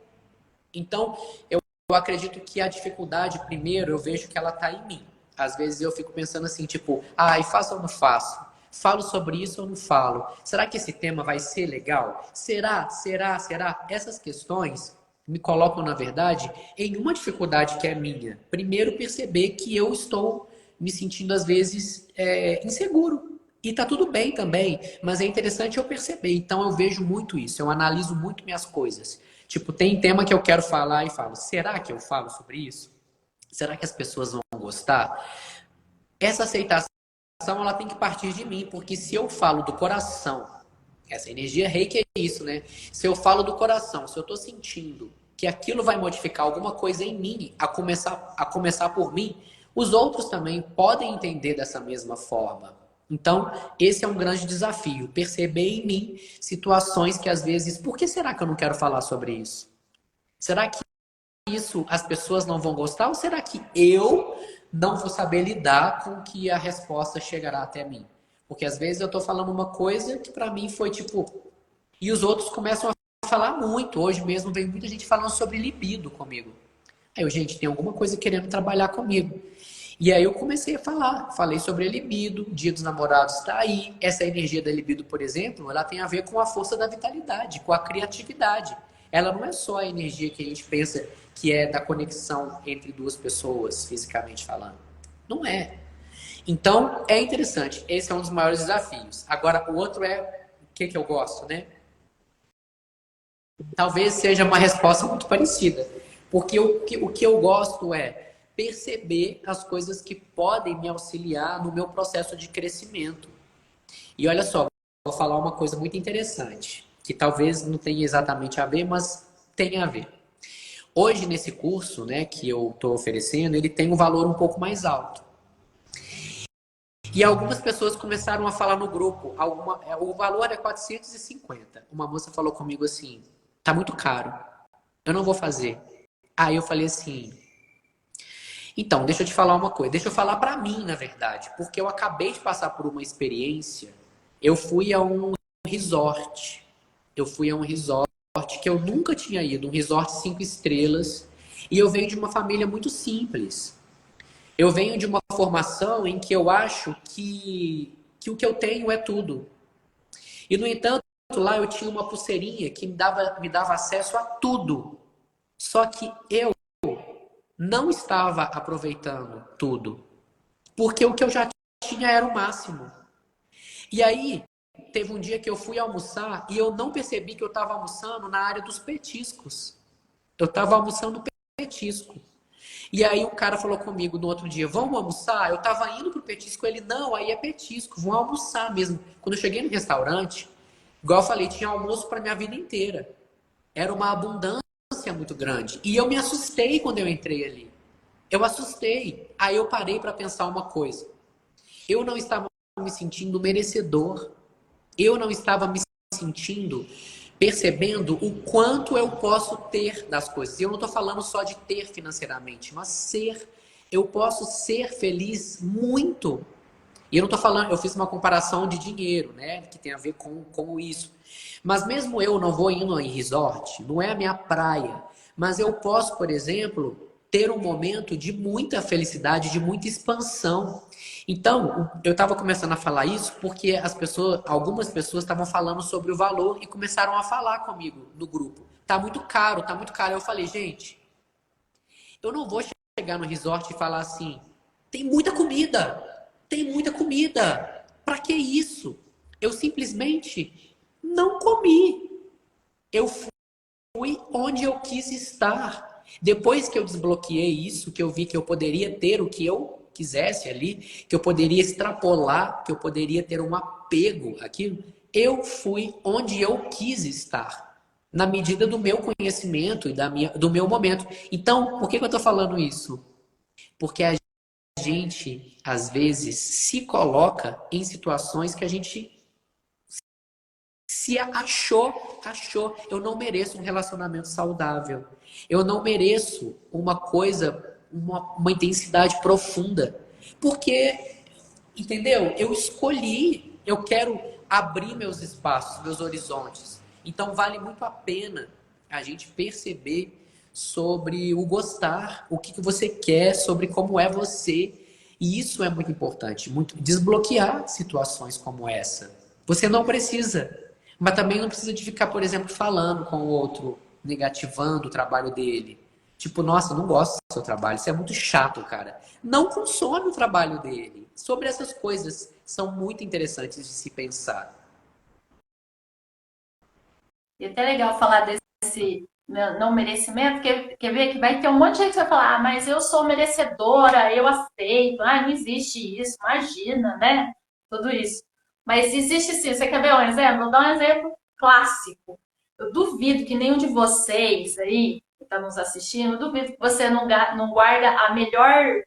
Então, eu acredito que a dificuldade, primeiro, eu vejo que ela está em mim. Às vezes eu fico pensando assim, tipo, ai, faço ou não faço? Falo sobre isso ou não falo? Será que esse tema vai ser legal? Será? Será? Será? Essas questões me colocam, na verdade, em uma dificuldade que é minha. Primeiro, perceber que eu estou me sentindo, às vezes, inseguro. E tá tudo bem também, mas é interessante eu perceber. Então eu vejo muito isso, eu analiso muito minhas coisas. Tipo, tem tema que eu quero falar e falo, será que eu falo sobre isso? Será que as pessoas vão gostar? Essa aceitação, ela tem que partir de mim, porque se eu falo do coração, essa energia reiki é isso, né? Se eu falo do coração, se eu tô sentindo que aquilo vai modificar alguma coisa em mim, a começar por mim, os outros também podem entender dessa mesma forma. Então, esse é um grande desafio, perceber em mim situações que às vezes, por que será que eu não quero falar sobre isso? Será que isso as pessoas não vão gostar ou será que eu não vou saber lidar com que a resposta chegará até mim? Porque às vezes eu estou falando uma coisa que para mim foi tipo. E os outros começam a falar muito. Hoje mesmo vem muita gente falando sobre libido comigo. Aí eu, gente, tem alguma coisa querendo trabalhar comigo. E aí eu comecei a falar. Falei sobre a libido, Dia dos Namorados está aí. Essa energia da libido, por exemplo, ela tem a ver com a força da vitalidade, com a criatividade. Ela não é só a energia que a gente pensa que é da conexão entre duas pessoas, fisicamente falando. Não é. Então, é interessante. Esse é um dos maiores desafios. Agora, o outro é o que eu gosto, né? Talvez seja uma resposta muito parecida. Porque o que eu gosto é perceber as coisas que podem me auxiliar no meu processo de crescimento. E olha só, vou falar uma coisa muito interessante, que talvez não tenha exatamente a ver, mas tem a ver. Hoje, nesse curso, né, que eu estou oferecendo, ele tem um valor um pouco mais alto. E algumas pessoas começaram a falar no grupo, o valor é 450. Uma moça falou comigo assim, tá muito caro, eu não vou fazer. Aí eu falei assim, então, deixa eu te falar uma coisa, deixa eu falar pra mim, na verdade, porque eu acabei de passar por uma experiência, eu fui a um resort, eu fui a um resort que eu nunca tinha ido, um resort 5 estrelas, e eu venho de uma família muito simples. Eu venho de uma formação em que eu acho que o que eu tenho é tudo. E, no entanto, lá eu tinha uma pulseirinha que me dava acesso a tudo. Só que eu não estava aproveitando tudo. Porque o que eu já tinha era o máximo. E aí, teve um dia que eu fui almoçar e eu não percebi que eu estava almoçando na área dos petiscos. Eu estava almoçando petisco. E aí o cara falou comigo no outro dia, vamos almoçar? Eu tava indo pro petisco, ele, não, aí é petisco, vamos almoçar mesmo. Quando eu cheguei no restaurante, igual eu falei, tinha almoço pra minha vida inteira. Era uma abundância muito grande. E eu me assustei quando eu entrei ali. Eu assustei. Aí eu parei para pensar uma coisa. Eu não estava me sentindo merecedor. Eu não estava me sentindo percebendo o quanto eu posso ter das coisas. E eu não estou falando só de ter financeiramente, mas ser. Eu posso ser feliz muito. E eu não estou falando, eu fiz uma comparação de dinheiro, né? Que tem a ver com isso. Mas mesmo eu não vou indo em resort, não é a minha praia. Mas eu posso, por exemplo, ter um momento de muita felicidade, de muita expansão. Então, eu estava começando a falar isso porque algumas pessoas estavam falando sobre o valor e começaram a falar comigo no grupo. Tá muito caro, tá muito caro. Eu falei, gente, eu não vou chegar no resort e falar assim: tem muita comida, tem muita comida. Para que isso? Eu simplesmente não comi. Eu fui onde eu quis estar. Depois que eu desbloqueei isso, que eu vi que eu poderia ter o que eu quisesse ali, que eu poderia extrapolar, que eu poderia ter um apego àquilo, eu fui onde eu quis estar, na medida do meu conhecimento e do meu momento. Então, por que eu estou falando isso? Porque a gente, às vezes, se coloca em situações que a gente se achou, eu não mereço um relacionamento saudável. Eu não mereço uma coisa, uma intensidade profunda. Porque, entendeu? Eu escolhi, eu quero abrir meus espaços, meus horizontes. Então vale muito a pena a gente perceber sobre o gostar, o que você quer, sobre como é você. E isso é muito importante, muito desbloquear situações como essa. Você não precisa, mas também não precisa de ficar, por exemplo, falando com o outro, negativando o trabalho dele. Tipo, nossa, eu não gosto do seu trabalho, isso é muito chato, cara. Não consome o trabalho dele. Sobre essas coisas são muito interessantes de se pensar. E é até legal falar desse não merecimento, porque quer ver que vai ter um monte de gente que vai falar, ah, mas eu sou merecedora, eu aceito, ah, não existe isso, imagina, né? Tudo isso. Mas existe sim, você quer ver um exemplo? Vou dar um exemplo clássico. Eu duvido que nenhum de vocês aí, que está nos assistindo, eu duvido que você não guarda a melhor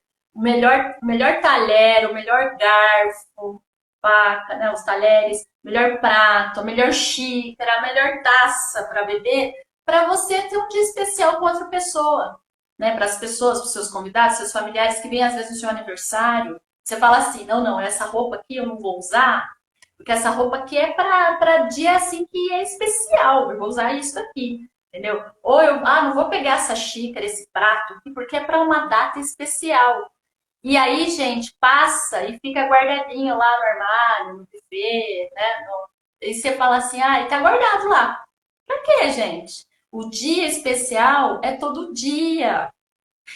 talher, o melhor garfo, faca, né, os talheres, melhor prato, melhor xícara, melhor taça para beber, para você ter um dia especial com outra pessoa, né? Para as pessoas, para os seus convidados, seus familiares que vêm às vezes no seu aniversário, você fala assim, não, essa roupa aqui eu não vou usar, porque essa roupa aqui é para dia assim que é especial, eu vou usar isso aqui. Entendeu? Ou eu, não vou pegar essa xícara, esse prato aqui, porque é para uma data especial. E aí, gente, passa e fica guardadinho lá no armário, no buffet, né? E você fala assim, e tá guardado lá. Pra quê, gente? O dia especial é todo dia.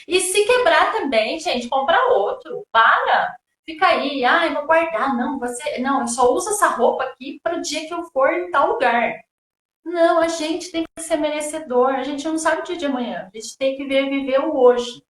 E se quebrar também, gente, compra outro. Para. Fica aí, eu vou guardar. Não, eu só uso essa roupa aqui para o dia que eu for em tal lugar. Não, a gente tem que ser merecedor. A gente não sabe o dia de amanhã. A gente tem que viver o hoje.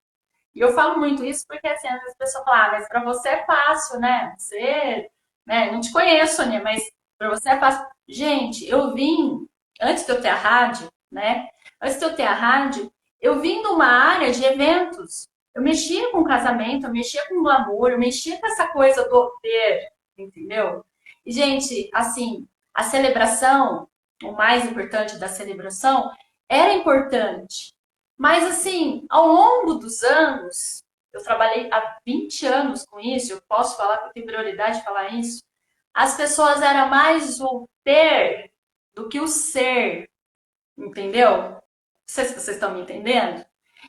E eu falo muito isso porque, assim, às vezes as pessoas falam, mas para você é fácil, né? Você, né? Não te conheço, né? Mas para você é fácil. Gente, eu vim, antes de eu ter a rádio, né? Antes de eu ter a rádio, eu vim de uma área de eventos. Eu mexia com casamento, eu mexia com glamour, eu mexia com essa coisa do ter, entendeu? E, gente, assim, a celebração, o mais importante da celebração, era importante. Mas, assim, ao longo dos anos, eu trabalhei há 20 anos com isso, eu posso falar que eu tenho prioridade de falar isso. As pessoas eram mais o ter do que o ser, entendeu? Não sei se vocês estão me entendendo.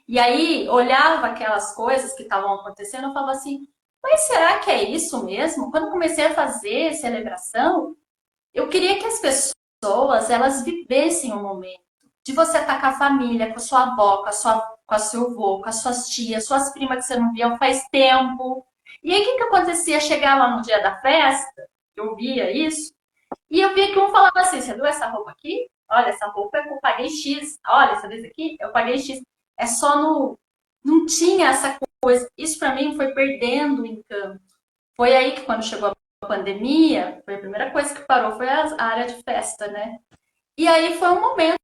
E aí, olhava aquelas coisas que estavam acontecendo, eu falava assim, mas será que é isso mesmo? Quando comecei a fazer celebração, eu queria que as pessoas, elas vivessem o momento de você estar com a família, com a sua avó, com a seu avô, com as suas tias, suas primas que você não via faz tempo. E aí, o que acontecia? Chegar lá no dia da festa, eu via isso, e eu via que um falava assim, você viu essa roupa aqui? Olha, essa roupa eu paguei X. Olha, essa vez aqui, eu paguei X. É só no... Não tinha essa coisa. Isso para mim foi perdendo o encanto. Foi aí que quando chegou a pandemia, foi a primeira coisa que parou, foi a área de festa, né? E aí foi um momento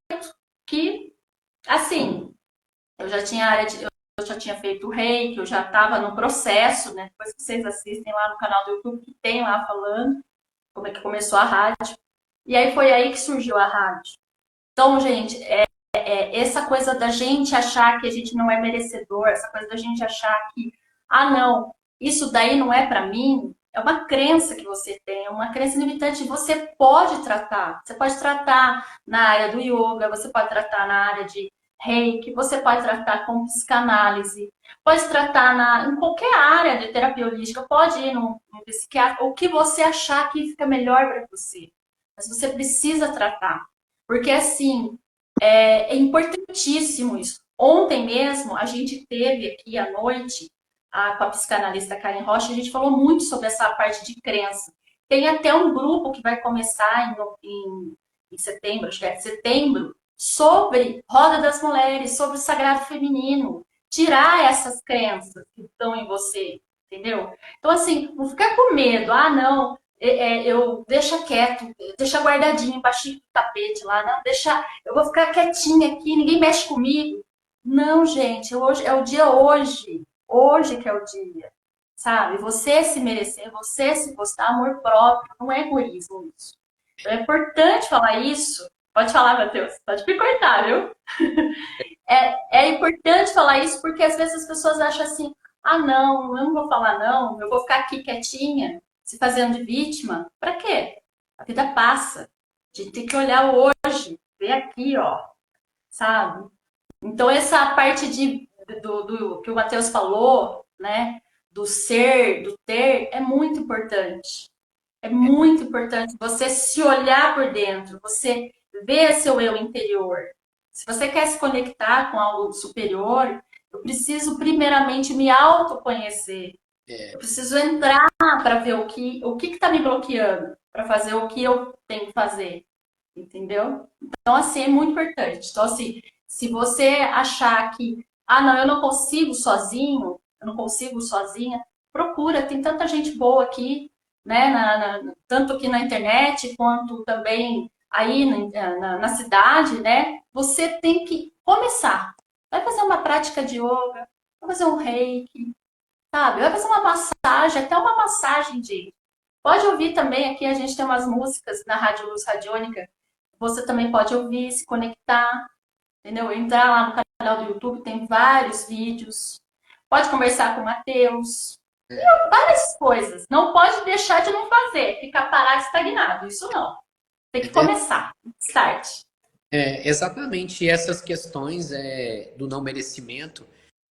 que, assim, eu já tinha área de, eu já tinha feito o reiki, eu já estava no processo, né? Depois que vocês assistem lá no canal do YouTube, que tem lá falando como é que começou a rádio. E aí foi aí que surgiu a rádio. Então, gente, essa coisa da gente achar que a gente não é merecedor, essa coisa da gente achar que, não, isso daí não é para mim, é uma crença que você tem, é uma crença limitante. Você pode tratar. Você pode tratar na área do yoga, você pode tratar na área de reiki, você pode tratar com psicanálise, pode tratar em qualquer área de terapia holística, pode ir num psiquiatra, o que você achar que fica melhor para você. Mas você precisa tratar. Porque, assim, é importantíssimo isso. Ontem mesmo, a gente teve aqui à noite, com a psicanalista Karen Rocha, a gente falou muito sobre essa parte de crença. Tem até um grupo que vai começar em setembro, acho que é setembro, sobre Roda das Mulheres, sobre o sagrado feminino. Tirar essas crenças que estão em você, entendeu? Então, assim, não ficar com medo. Ah, não, eu deixa quieto, deixa guardadinho embaixo do tapete lá, não, deixa, eu vou ficar quietinha aqui, ninguém mexe comigo. Não, gente, hoje é o dia hoje. Hoje que é o dia. Sabe? Você se merecer, você se gostar, amor próprio, não é egoísmo isso. Então é importante falar isso. Pode falar, Matheus. Pode me cortar, viu? É importante falar isso porque às vezes as pessoas acham assim: ah, não, eu não vou falar, não, eu vou ficar aqui quietinha, se fazendo de vítima. Pra quê? A vida passa. A gente tem que olhar hoje, ver aqui, ó, sabe? Então, essa parte do que o Matheus falou, né? Do ser, do ter, é muito importante. É muito importante você se olhar por dentro, você ver seu eu interior. Se você quer se conectar com algo superior, eu preciso primeiramente me autoconhecer. Eu preciso entrar para ver o que está me bloqueando, para fazer o que eu tenho que fazer. Entendeu? Então, assim, é muito importante. Então, assim, se você achar que, ah, não, eu não consigo sozinho, eu não consigo sozinha, procura, tem tanta gente boa aqui, né, tanto aqui na internet, quanto também aí na cidade, né? Você tem que começar. Vai fazer uma prática de yoga, vai fazer um reiki, sabe? Vai fazer uma massagem, até uma massagem de. Pode ouvir também, aqui a gente tem umas músicas na Rádio Luz Radiônica, você também pode ouvir, se conectar, entendeu? Entrar lá no canal do YouTube, tem vários vídeos. Pode conversar com o Matheus. Várias coisas. Não pode deixar de não fazer, ficar parado estagnado. Isso não. Tem que É, começar. Start. exatamente essas questões do não merecimento,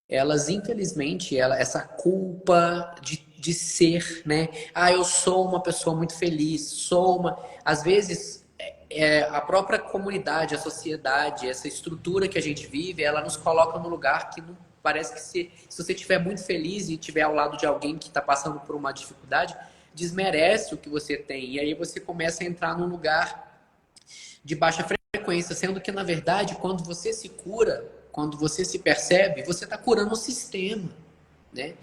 elas, infelizmente, essa culpa de ser, né? Ah, eu sou uma pessoa muito feliz, sou uma. Às vezes, a própria comunidade, a sociedade, essa estrutura que a gente vive, ela nos coloca no lugar que não parece que se você estiver muito feliz e estiver ao lado de alguém que está passando por uma dificuldade, desmerece o que você tem. E aí você começa a entrar num lugar de baixa frequência, sendo que, na verdade, quando você se cura, quando você se percebe, você está curando o sistema, né?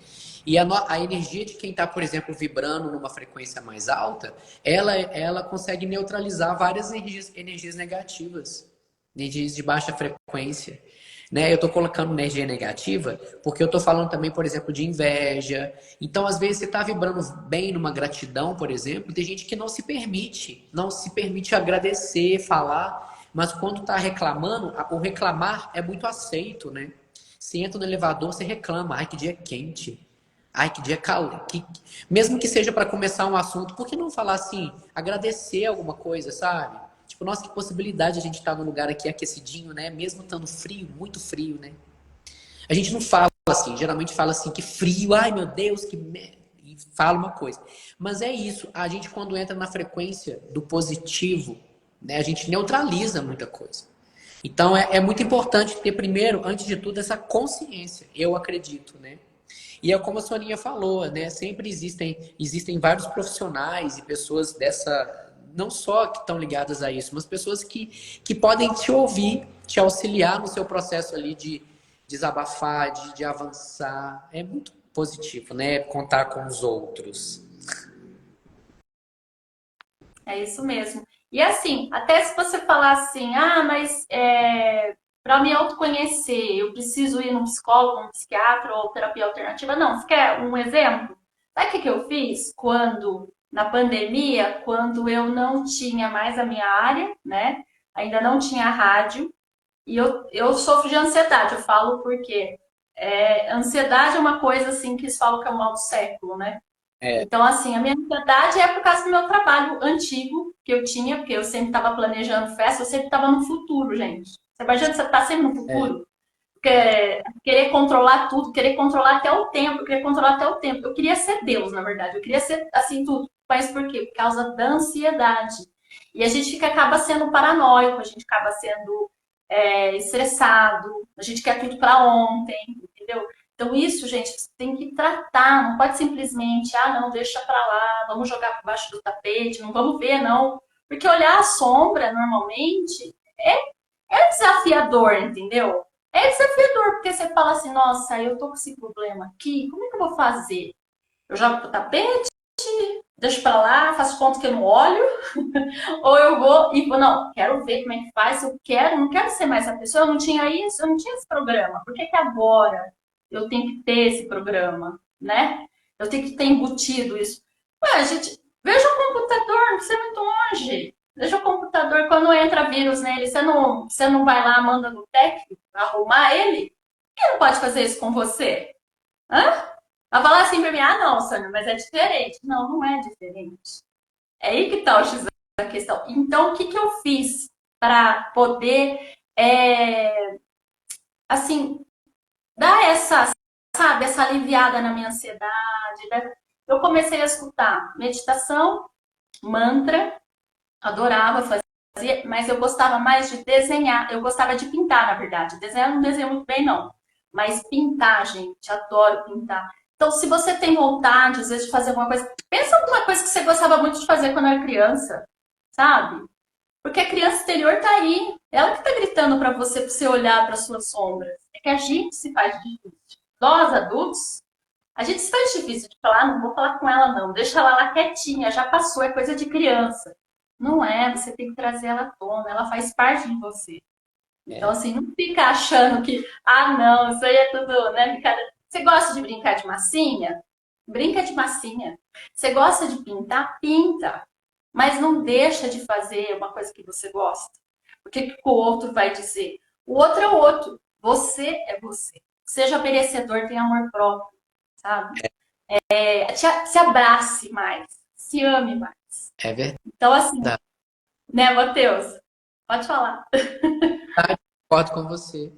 E a energia de quem está, por exemplo, vibrando numa frequência mais alta, ela consegue neutralizar várias energias negativas, energias de baixa frequência. Né? Eu estou colocando energia negativa porque eu estou falando também, por exemplo, de inveja. Então, às vezes, você está vibrando bem numa gratidão, por exemplo, tem gente que não se permite agradecer, falar, mas quando está reclamando, o reclamar é muito aceito, né? Você entra no elevador, você reclama, ai, que dia quente. Ai, que dia calor. Mesmo que seja para começar um assunto, por que não falar assim, agradecer alguma coisa, sabe? Tipo, nossa, que possibilidade a gente estar num lugar aqui aquecidinho, né? Mesmo estando frio, muito frio, né? A gente não fala assim, geralmente fala assim, que frio, ai meu Deus, que merda. E fala uma coisa. Mas é isso, a gente quando entra na frequência do positivo, né? A gente neutraliza muita coisa. Então é muito importante ter primeiro, antes de tudo, essa consciência, eu acredito, né? E é como a Soninha falou, né? Sempre existem vários profissionais e pessoas dessa, não só que estão ligadas a isso, mas pessoas que podem te ouvir, te auxiliar no seu processo ali de desabafar, de avançar. É muito positivo, né? Contar com os outros. É isso mesmo. E assim, até se você falar assim, ah, mas para me autoconhecer, eu preciso ir num psicólogo, um psiquiatra ou terapia alternativa. Não, você quer um exemplo? Sabe o que eu fiz quando, na pandemia, quando eu não tinha mais a minha área, né? Ainda não tinha rádio, e eu sofro de ansiedade, eu falo porque ansiedade é uma coisa assim que eles falam que é o mal do século, né? É, Então, assim, a minha ansiedade é por causa do meu trabalho antigo que eu tinha, porque eu sempre estava planejando festa, eu sempre estava no futuro, gente. Você imagina que você está sempre no é, futuro? Querer controlar tudo, querer controlar até o tempo, querer controlar até o tempo. Eu queria ser Deus, na verdade. Eu queria ser assim tudo. Mas por quê? Por causa da ansiedade. E a gente acaba sendo paranoico, a gente acaba sendo estressado, a gente quer tudo para ontem, entendeu? Então isso, gente, você tem que tratar, não pode simplesmente, não, deixa para lá, vamos jogar por baixo do tapete, não vamos ver, não. Porque olhar a sombra, normalmente, é desafiador, entendeu? É desafiador, porque você fala assim, nossa, eu tô com esse problema aqui, como é que eu vou fazer? Eu jogo pro tapete, deixo pra lá, faço conta que eu não olho, ou eu vou e vou, não, quero ver como é que faz, eu quero, não quero ser mais essa pessoa, eu não tinha isso, eu não tinha esse programa. Por que que agora eu tenho que ter esse programa, né? Eu tenho que ter embutido isso. Ué, gente, veja o computador, não precisa ir muito longe. Veja o computador, quando entra vírus nele, você não vai lá, manda no técnico arrumar ele? Por que não pode fazer isso com você? Hã? Vai falar assim pra mim, não, Sônia, mas é diferente. Não, não é diferente. É aí que tá o X da questão. Então, o que que eu fiz para poder, assim, dar essa, sabe, essa aliviada na minha ansiedade, né? Eu comecei a escutar meditação, mantra, adorava fazer, mas eu gostava mais de desenhar. Eu gostava de pintar, na verdade. Desenhar eu não desenho muito bem, não. Mas pintar, gente, adoro pintar. Então, se você tem vontade, às vezes, de fazer alguma coisa, pensa alguma coisa que você gostava muito de fazer quando era criança, sabe? Porque a criança interior tá aí. Ela que tá gritando para você olhar para suas sombras. É que a gente se faz difícil. Nós, adultos, a gente se faz difícil de falar, não vou falar com ela não, deixa ela lá quietinha, já passou, é coisa de criança. Não é, você tem que trazer ela à tona, ela faz parte de você. Então, É. assim, não fica achando que, não, isso aí é tudo, né, brincadeira. Você gosta de brincar de massinha? Brinca de massinha. Você gosta de pintar? Pinta. Mas não deixa de fazer uma coisa que você gosta. Porque que o outro vai dizer? O outro é o outro. Você é você. Seja merecedor, tenha amor próprio, sabe? Se abrace mais, se ame mais. É verdade. Então, assim, né, Matheus? Pode falar. Concordo com você.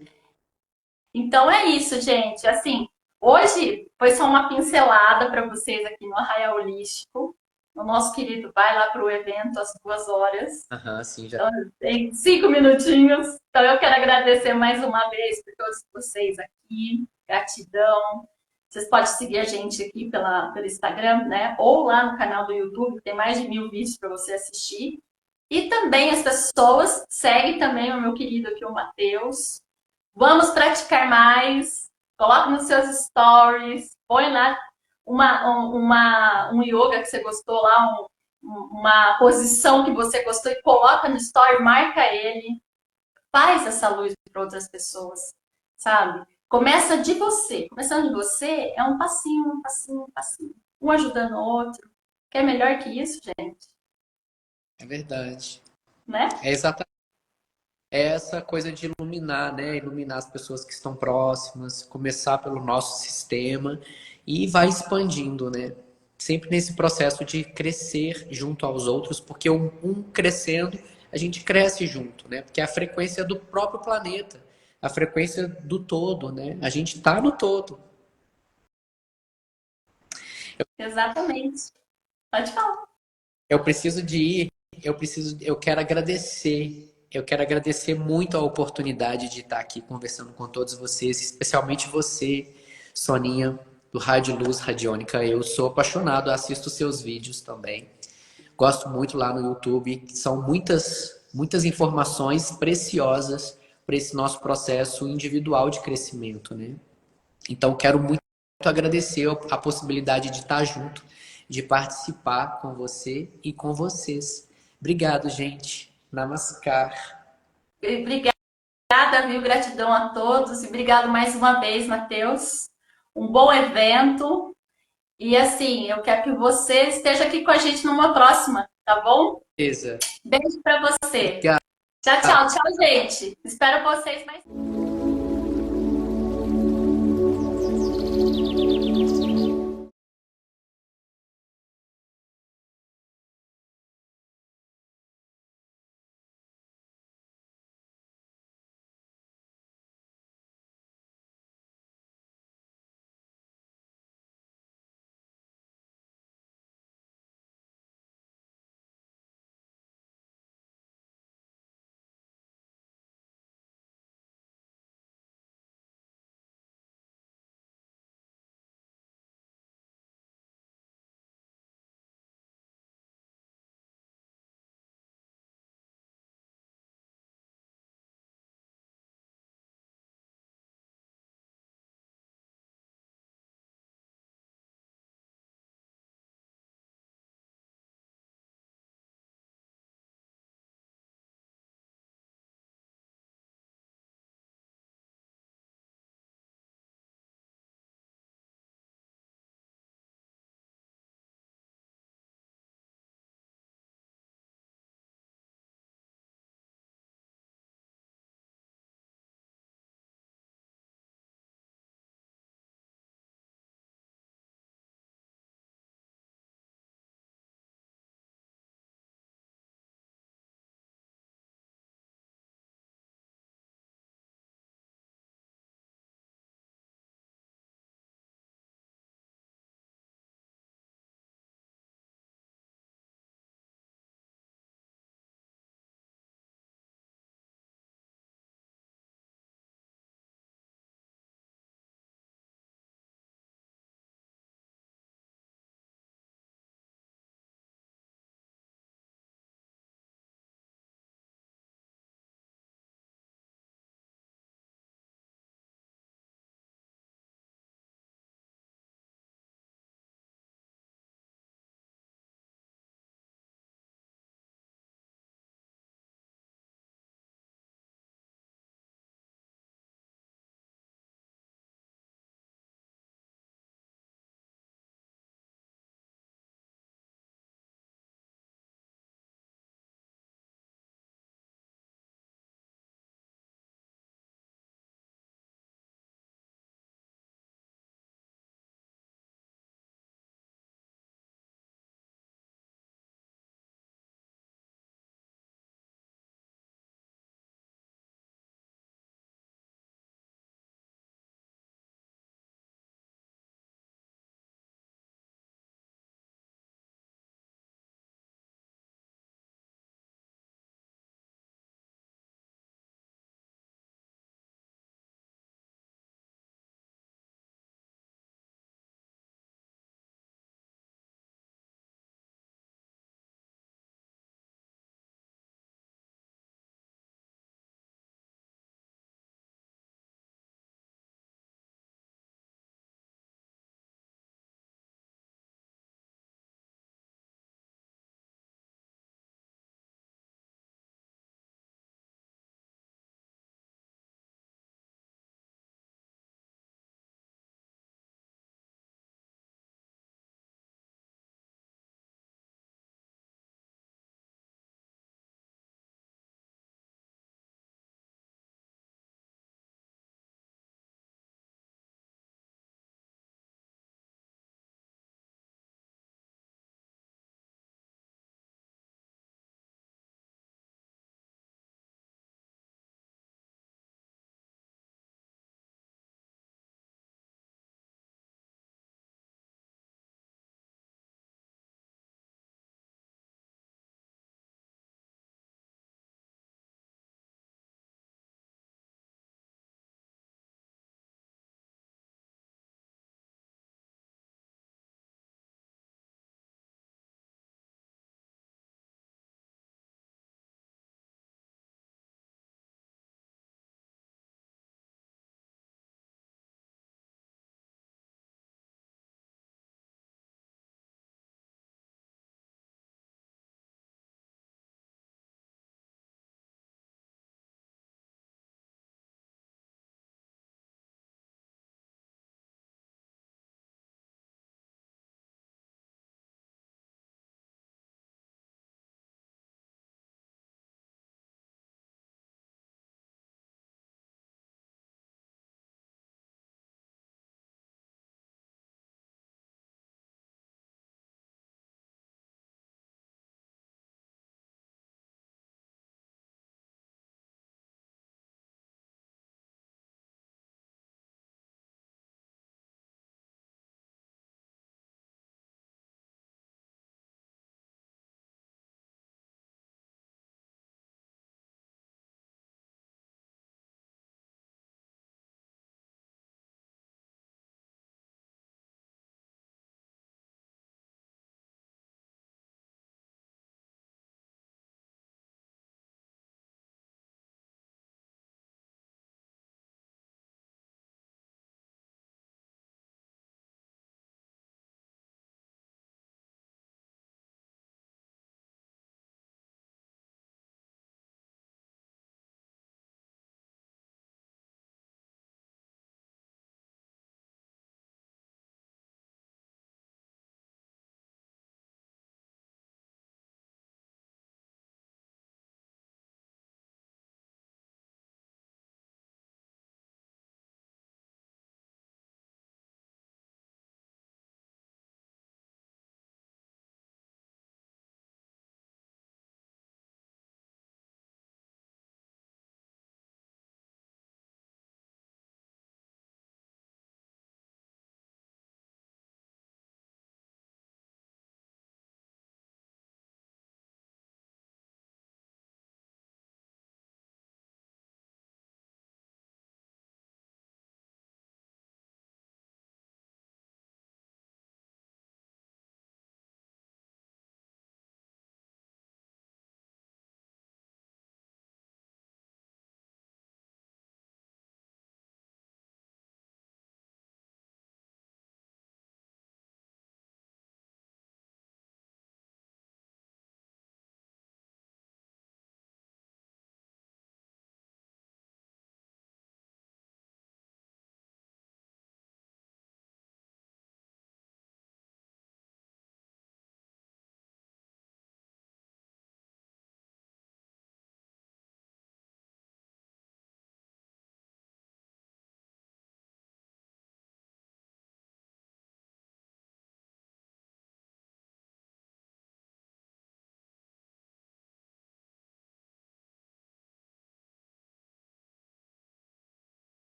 Então é isso, gente. Assim, hoje foi só uma pincelada para vocês aqui no Arraial Holístico. O nosso querido vai lá para o evento às 2 horas. Aham, sim, já. Então, tem 5 minutinhos. Então eu quero agradecer mais uma vez por todos vocês aqui. Gratidão. Vocês podem seguir a gente aqui pelo Instagram, né? Ou lá no canal do YouTube, tem mais de 1000 vídeos para você assistir. E também as pessoas, segue também o meu querido aqui, o Matheus. Vamos praticar mais. Coloque nos seus stories. Põe lá um yoga que você gostou lá, uma posição que você gostou e coloca no story, marca ele. Faz essa luz para outras pessoas, sabe? Começa de você. Começando de você é um passinho, um passinho, um passinho. Um ajudando o outro. Quer melhor que isso, gente? É verdade. Né? É exatamente essa coisa de iluminar, né? Iluminar as pessoas que estão próximas, começar pelo nosso sistema e vai expandindo, né? Sempre nesse processo de crescer junto aos outros, porque um crescendo, a gente cresce junto, né? Porque é a frequência do próprio planeta, a frequência do todo, né? A gente está no todo. Exatamente. Pode falar. Eu preciso de ir, eu quero agradecer muito a oportunidade de estar aqui conversando com todos vocês, especialmente você, Soninha, do Rádio Luz Radiônica. Eu sou apaixonado, assisto seus vídeos também. Gosto muito lá no YouTube, são muitas informações preciosas para esse nosso processo individual de crescimento, né? Então, quero muito agradecer a possibilidade de estar junto, de participar com você e com vocês. Obrigado, gente. Namaskar. Obrigada, viu? Gratidão a todos e obrigado mais uma vez, Matheus. Um bom evento. E assim, eu quero que você esteja aqui com a gente numa próxima, tá bom? Beleza. Beijo pra você. Obrigado. Tchau, tchau, tchau, gente. Espero vocês mais.